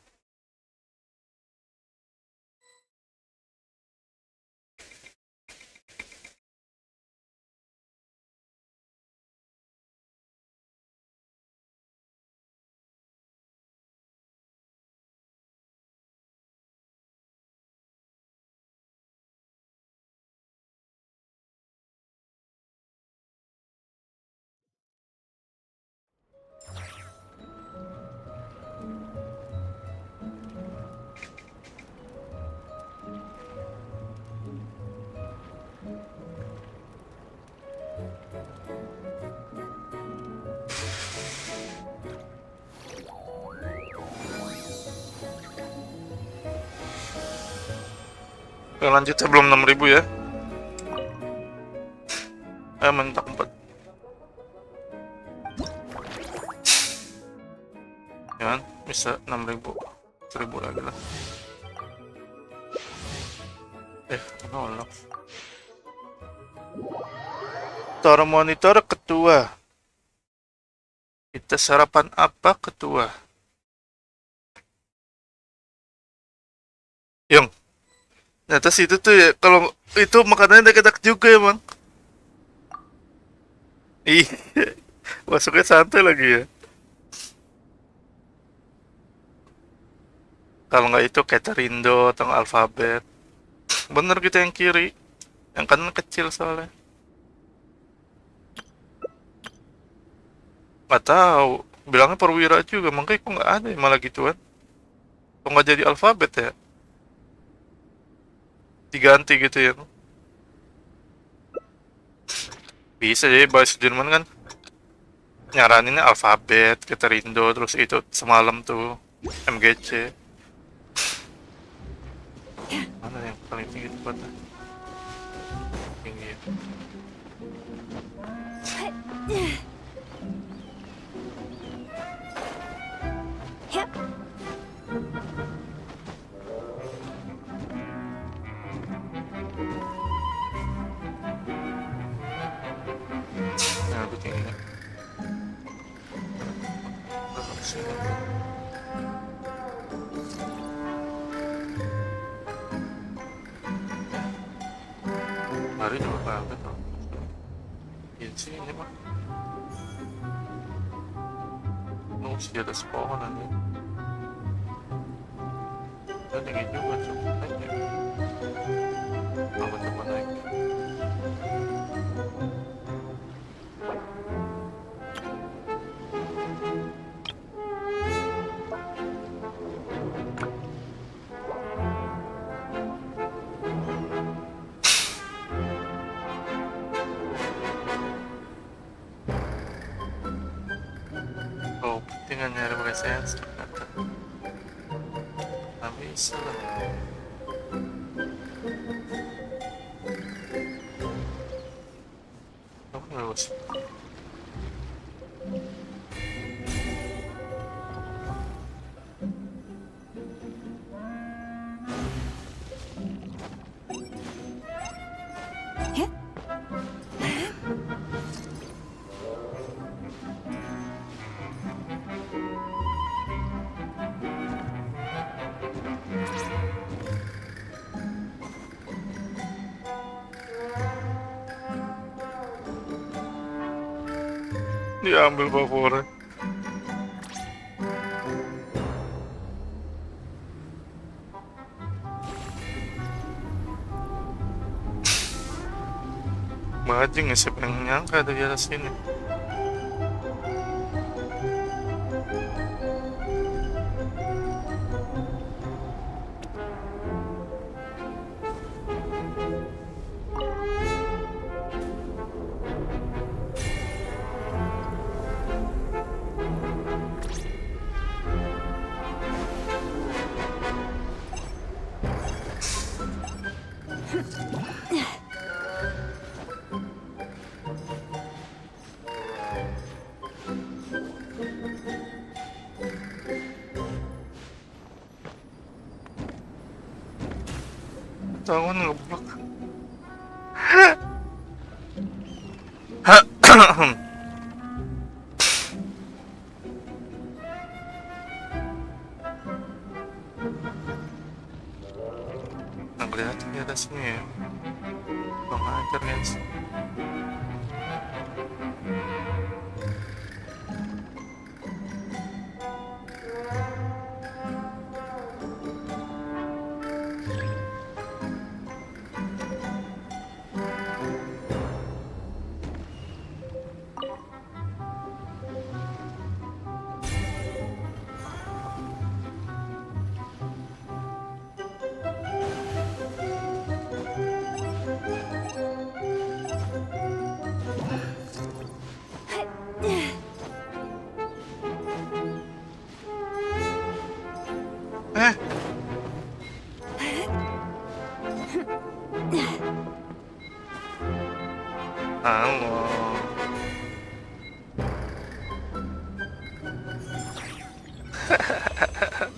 Oke, lanjut sebelum 6.000 ya. Mentak 4. Ya, bisa 6.000. 1.000 lagi lah. Nolak. Tower monitor ketua. Kita sarapan apa ketua? Yang ternyata situ tuh ya, kalau itu makanannya dekat juga emang. Ih, masuknya santai lagi ya. Kalau nggak itu Katerindo atau alfabet. Bener kita yang kiri, yang kanan kecil soalnya. Nggak tahu. Bilangnya perwira juga, makanya kok nggak ada ya malah gituan. Kok nggak jadi alfabet ya? Diganti gitu ya. Bisa jadi bahasa Jerman kan nyaraninnya alfabet, Keterindo, terus itu semalam tuh MGC. Mana yang paling tinggi tempatnya? Tinggi ya. Nah, aku tinggi. Hari juga banget loh. Genshin ini mah. Nunggu di atas pohon aja. Dan tinggi juga cukup naik ya. Aku coba naik. Oh, tinggal nyari pakai sensor ternyata. Nggak bisa lah. Oh, lulus. Diambil favorit. Bajing ya, siapa yang nyangka ada di atas sini. Tangan ngeblok. Nah, kelihatan di atasnya ya. Bang ajar guys. Halo.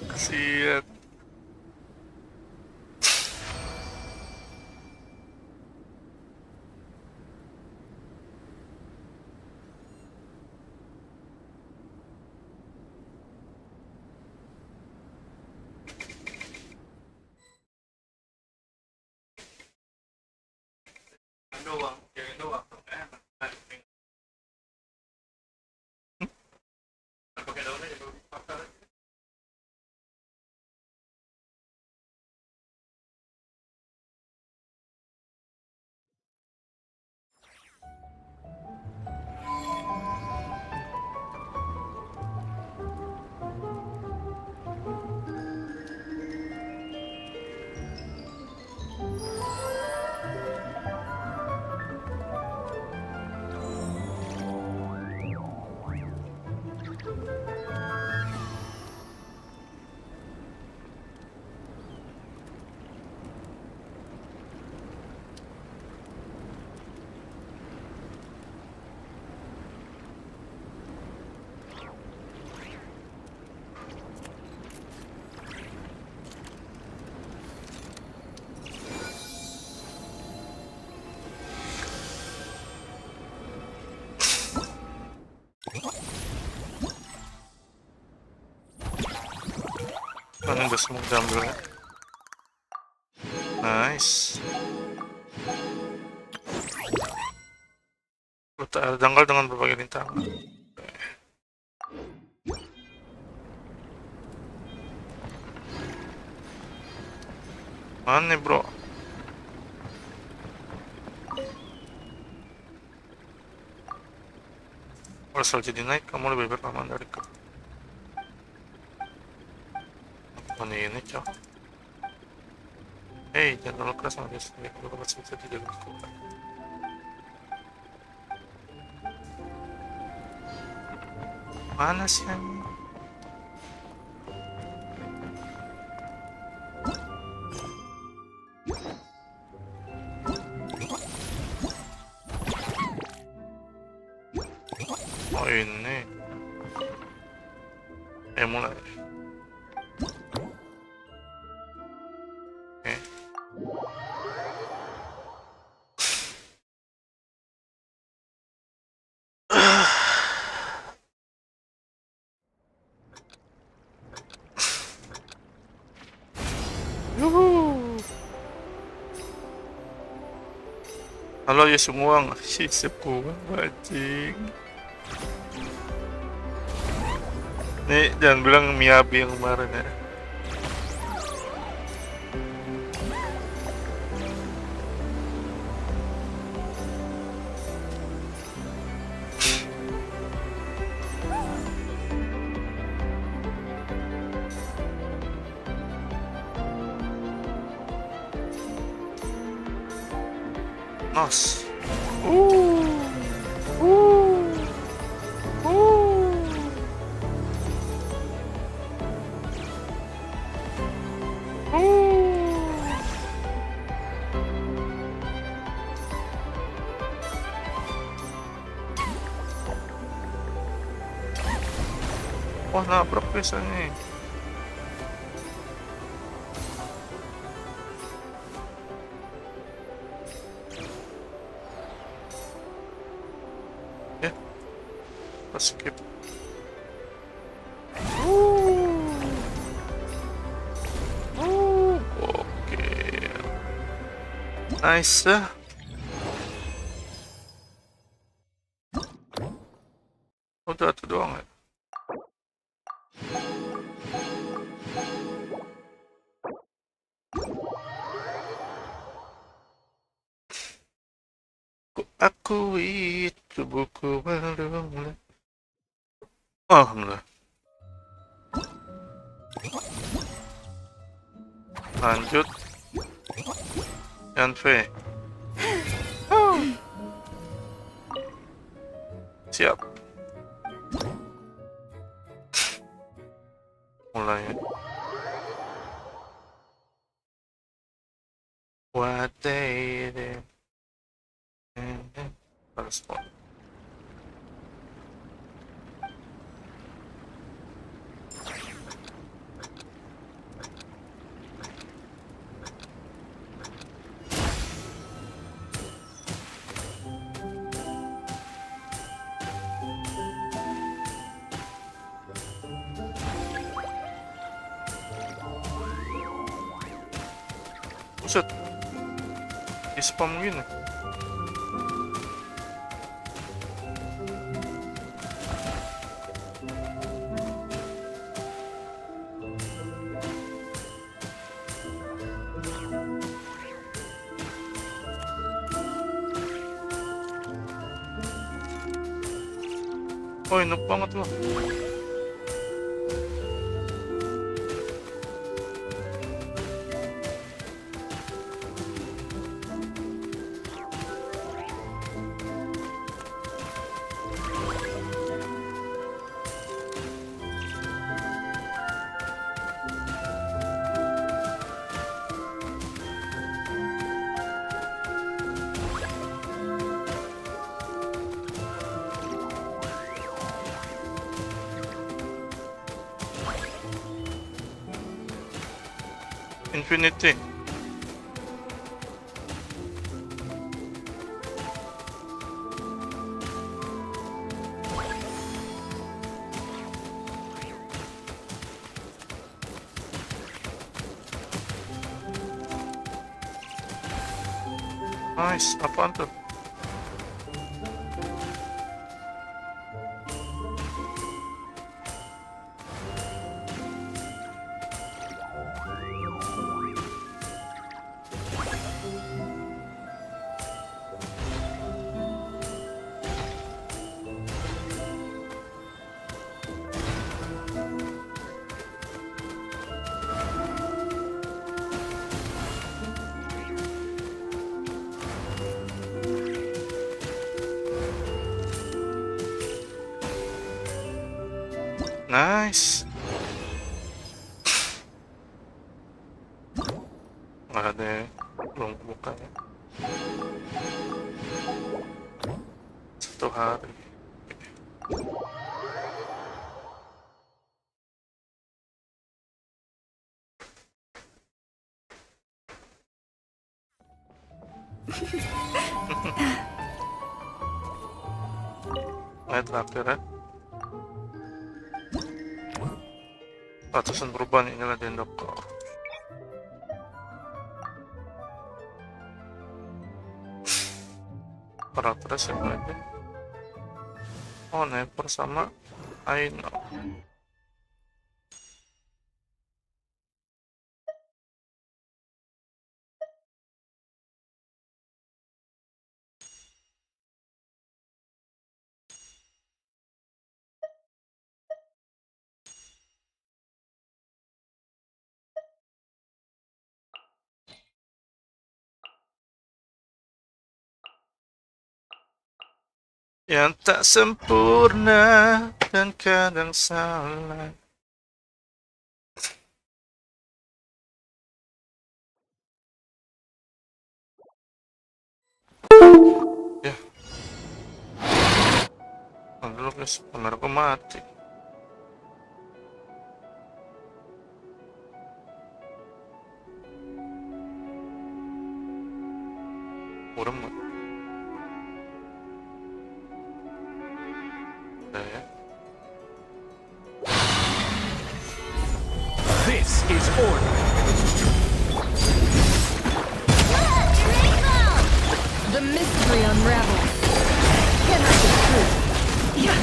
Kasian. Doang, doang. Pakai daunnya juga. Yang udah semua diambil ya. Nice. Letak air janggal dengan berbagai rintangan. Mana nih, bro? Kalau jadi naik, kamu lebih berpaman dari ke. Mana ini, cow? Hei, jangan terlalu keras sama dia sendiri. Kalau kamu bisa tidak lakukan. Mana sih ini? Oh ini. Mulai. Oke. Halo ya semua, si sepuh bajing. Nih jangan bilang Miyabi yang kemarin ya. Nos. Wah, nabrak biasanya. Ya, pas skip. Oke, nice. Udah itu doang ya. Akui tubuhku belum. Alhamdulillah. Lanjut. Yan V. Siap. Mulai. What they did. Respond. Buset, di spam gini. Oh, enak banget loh. Infinity. Nice, apaan tuh? Nice. Nggak ada ya. Belum buka ya. 1 hari. Nah, terakhir ya. Ratusan perubahan inilah Dendoko. Karakternya siapa aja? Oh, Never sama Aino. Yang tak sempurna dan kadang salah. Ya. Dulu guys, kameraku mati. Urem nggak? This is order. The mystery unravels. Can I get through? Yeah.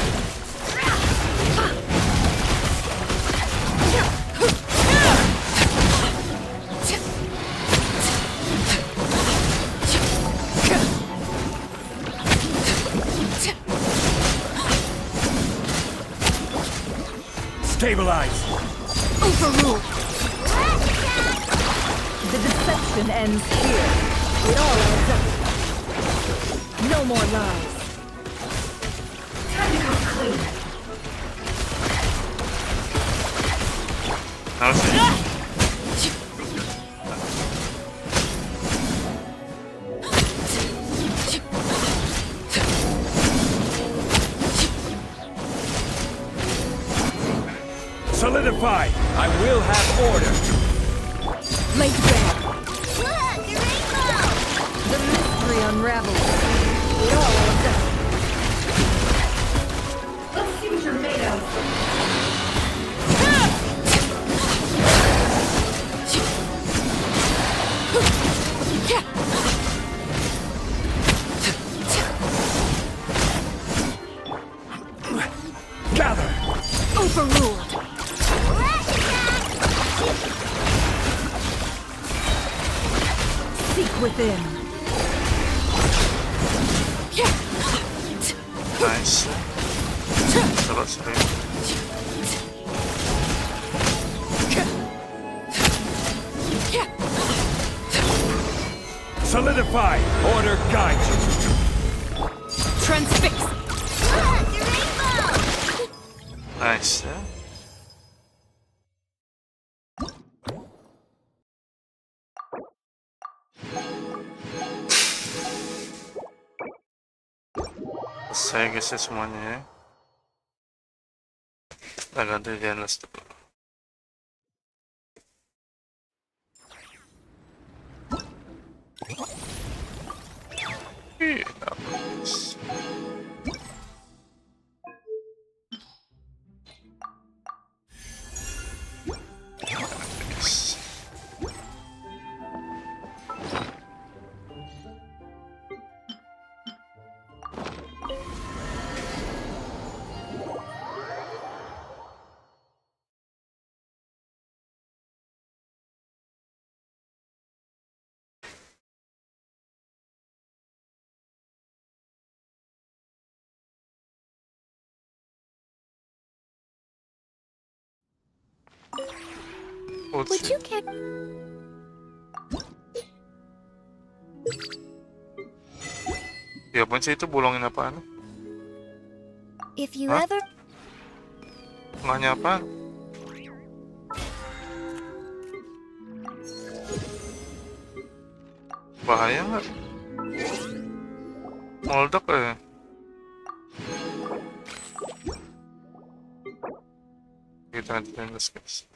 Stabilize. Overruled. The deception ends here. It all adds up. No more lies. Time to come clean. Solidify. I will have order. Late red. The mystery unravels. It all adds up. Let's see what you're made of. Gather. Overruled. Seek within. Nice. Terus ring. Solidify. Order guide you. Transfix. Nice ya. Selesai guys ya semuanya ya. Kita ganti Zenless dulu. Abis. Would you care? Ya pun sih itu bolongin apaan? If you Hah? ever... Tengahnya apa? Bahaya nggak? Meledak ya? Kita lanjutin guys.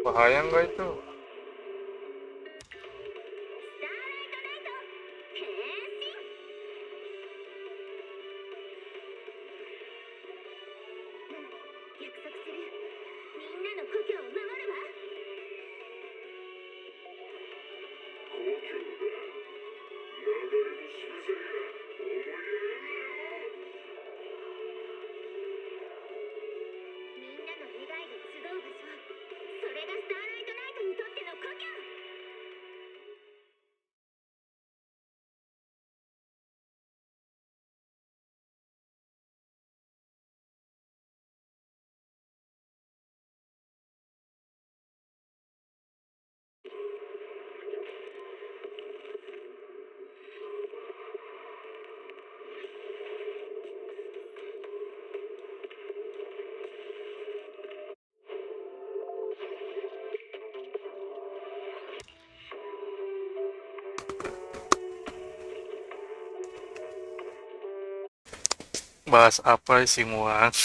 Bahaya nggak itu? Bahas apa sih Muang?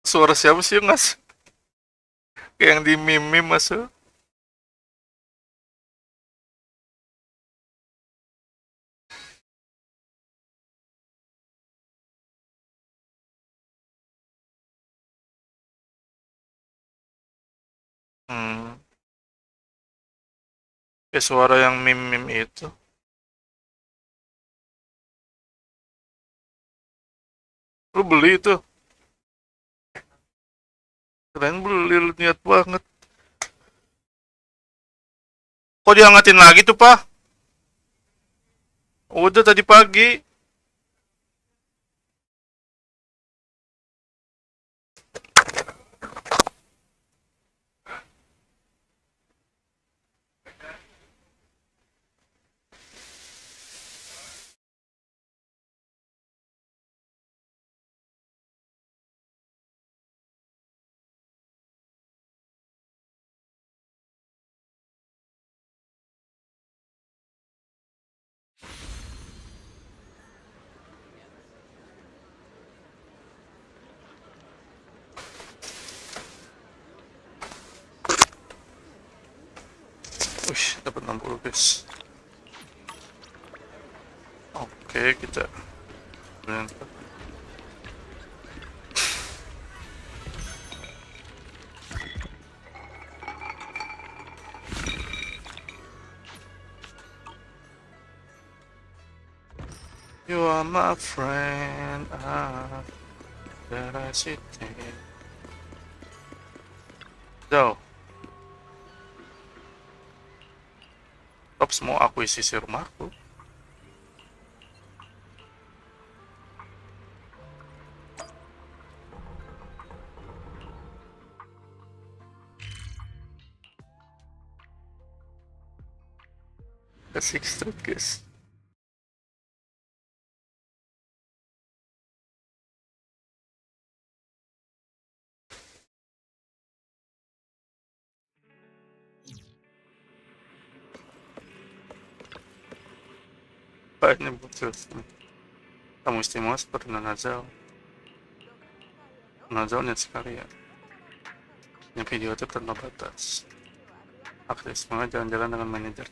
Suara siapa sih yang ngasih? Kayak yang di meme masuk. Kayak suara yang meme-meme itu. Lu beli itu? Keren beli, lu niat banget. Kok dihangatin lagi tuh, Pak? Udah tadi pagi. Wih, dapat 60 guys. Oke, kita berangkat. You are my friend, that I sit there. Jauh. Ops, mau akuisisi rumahku. Ke Sixth Street guys. Ini butuh tamu istimewa seperti Nanazao. Nanazao niat sekali ya. Ini video itu tanpa batas. Akses semangat jalan-jalan dengan manajer.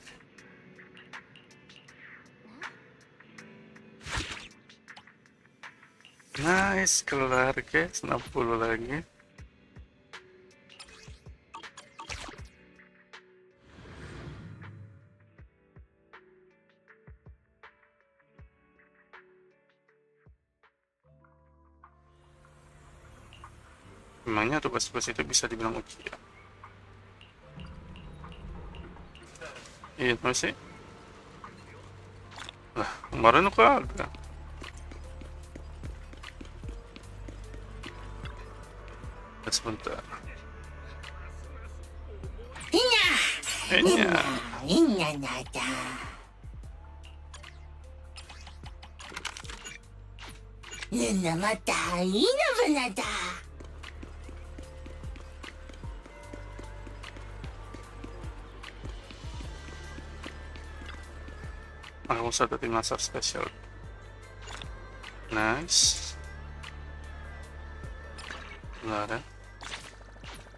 Nice, keluarga 60 lagi. Memangnya tugas-tugas itu bisa dibilang ujian? Iya masih. Lah, kemarin kok agak. Sebentar. Inya nada. Mata ina banada. Aku satu tim laser spesial. Nice. Nggak ada.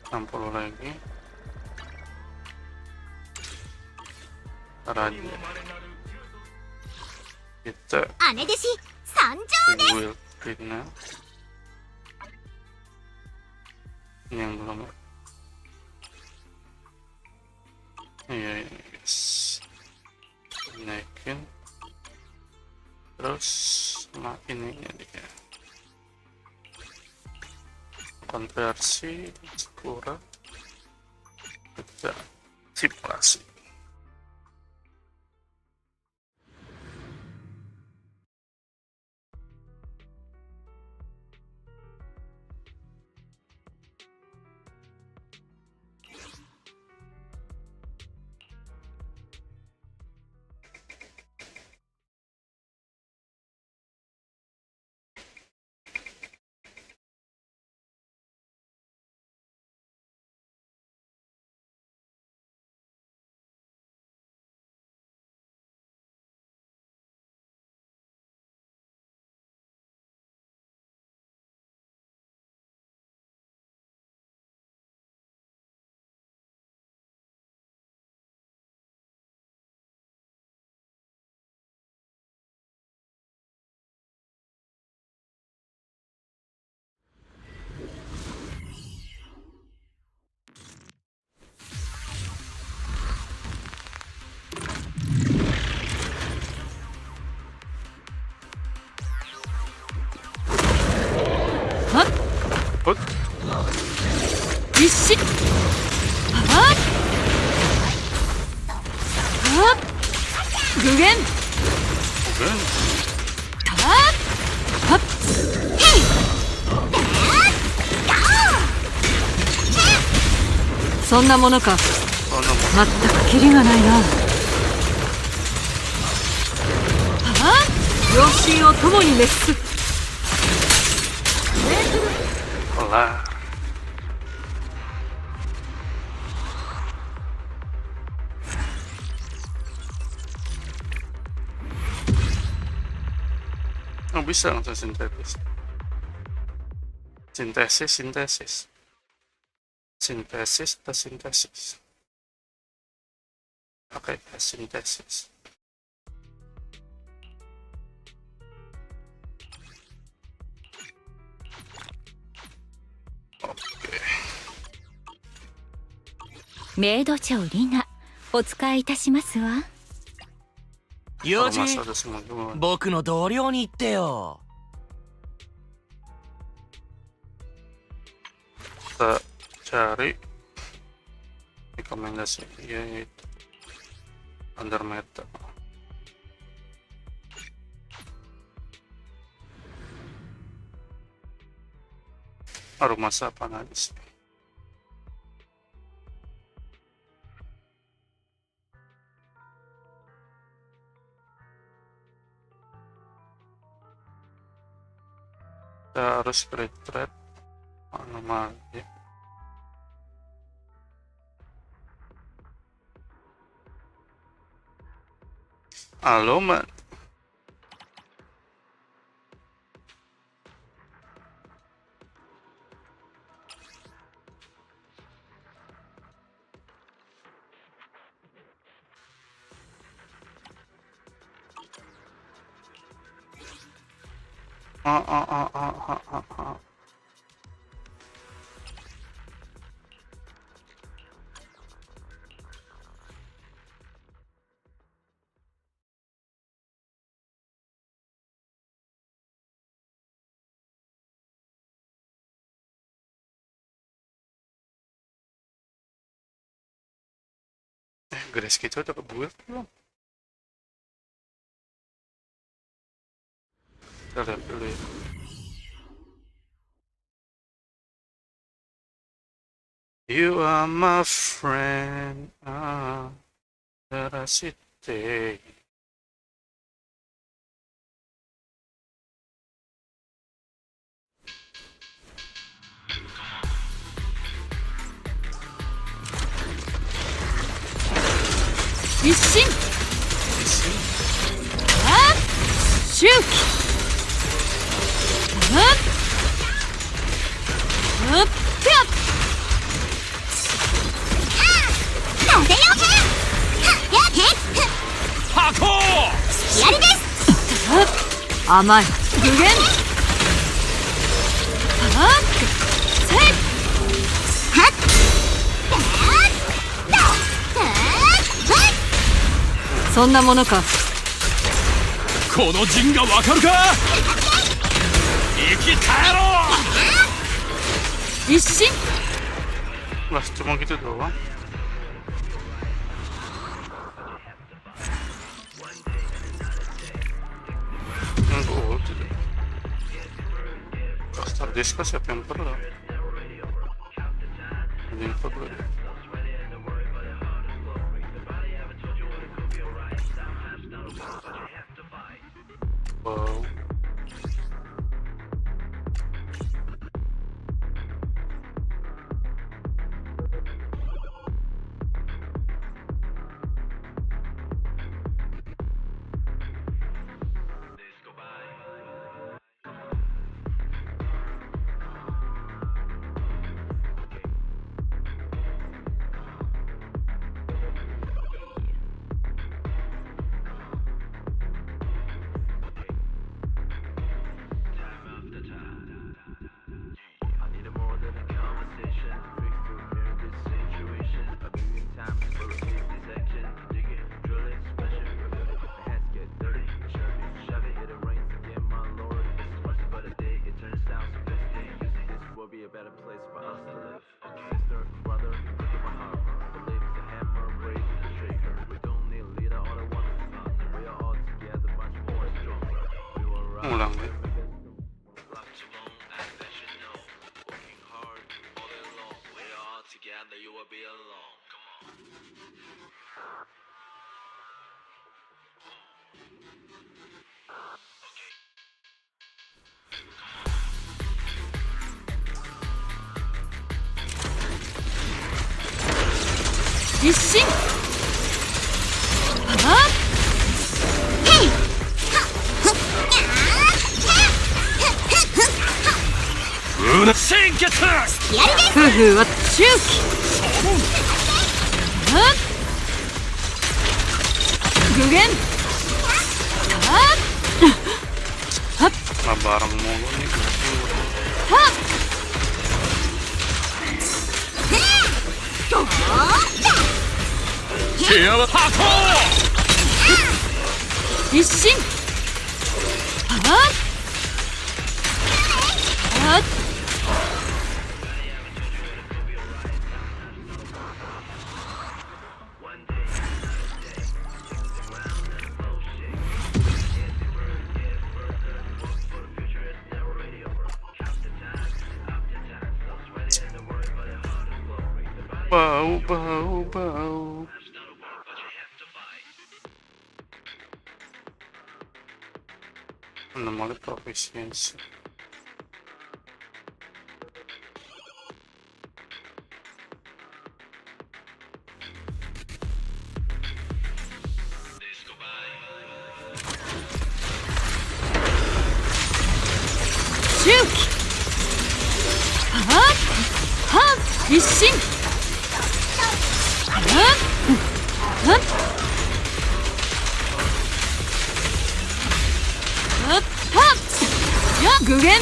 60 lagi. Raja. Kita. Will Rina. Ini yang belum. Iya ini guys. Naikin. Terus nah ininya dia. Konversi kurang kita simulasi. Gugen. そんなものか。まったくキリがないな。両親を共に滅す。Olá. Não bisa langsung sintesis. Sintesis atau sintesis. Oke, sintesis. Oke. メイド長リナ、お使いいたしますわ。ユージ、 Ormas ada semua gimana? 僕の同僚に言ってよ。 Kita cari rekomendasi yaitu under meta. Rumah siapa najis? Kita harus retreat anomali. Halo, man. Gaes kita udah kebuat belum? Kita lihat dulu ya. You are my friend, that I city. Ishin! Up! Shoot! Up! Up! Up! Amai! Mugen! Up! Set! そんなものか。この陣がわかるか。生き返ろう。一心。Lah cuma gitu doang. Oh, tidak. Kastar Deska siapa yang perlu? Ada yang perlu. Wow. Ulang deh. Ishin! Up! Hey! Fufu wa Chuki! Up! Gugen. Nah, bareng mulu nih. Isshin. Bau. Anomaly proficiency. Shoot! Isshin! Gugen!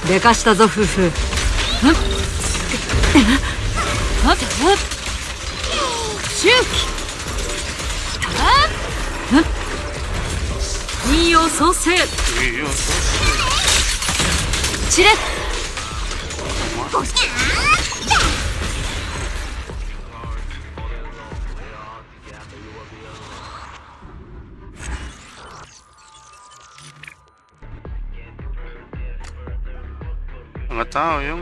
Deかしたぞ、夫婦。周期陰陽創生散れNggak tahu yang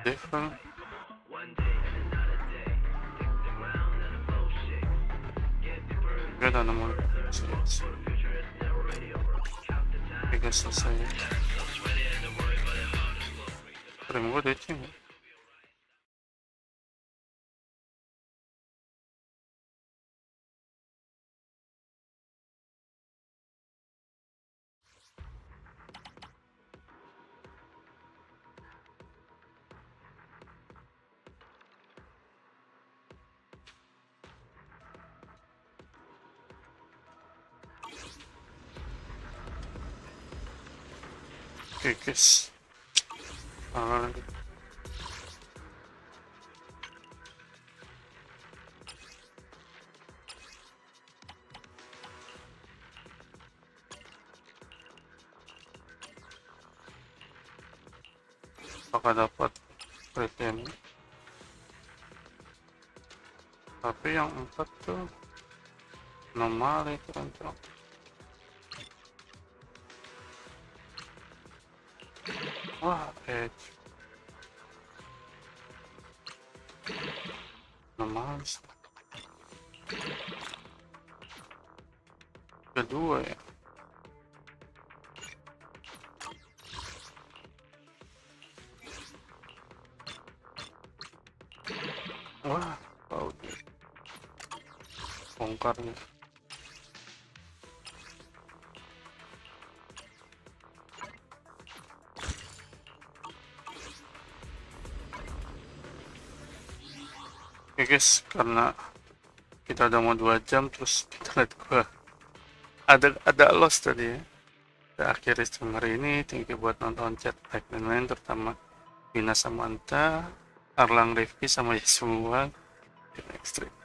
different. Gak ada nomor. Tiga selesai. Terima gue DC nggak? Oke guys, apakah dapat item? Tapi yang 4 tuh anomali keren tuh. Wah, edge. Nomalis. Kedua ya. Wah, bau dia. Bongkarnya. Oke guys, karena kita udah mau 2 jam terus internet gua ada loss tadi ya. Kita akhiri stream hari ini. Thank you buat nonton, chat, like, dan lain, terutama Vina Samantha, Arlang Rifki sama semua di next stream.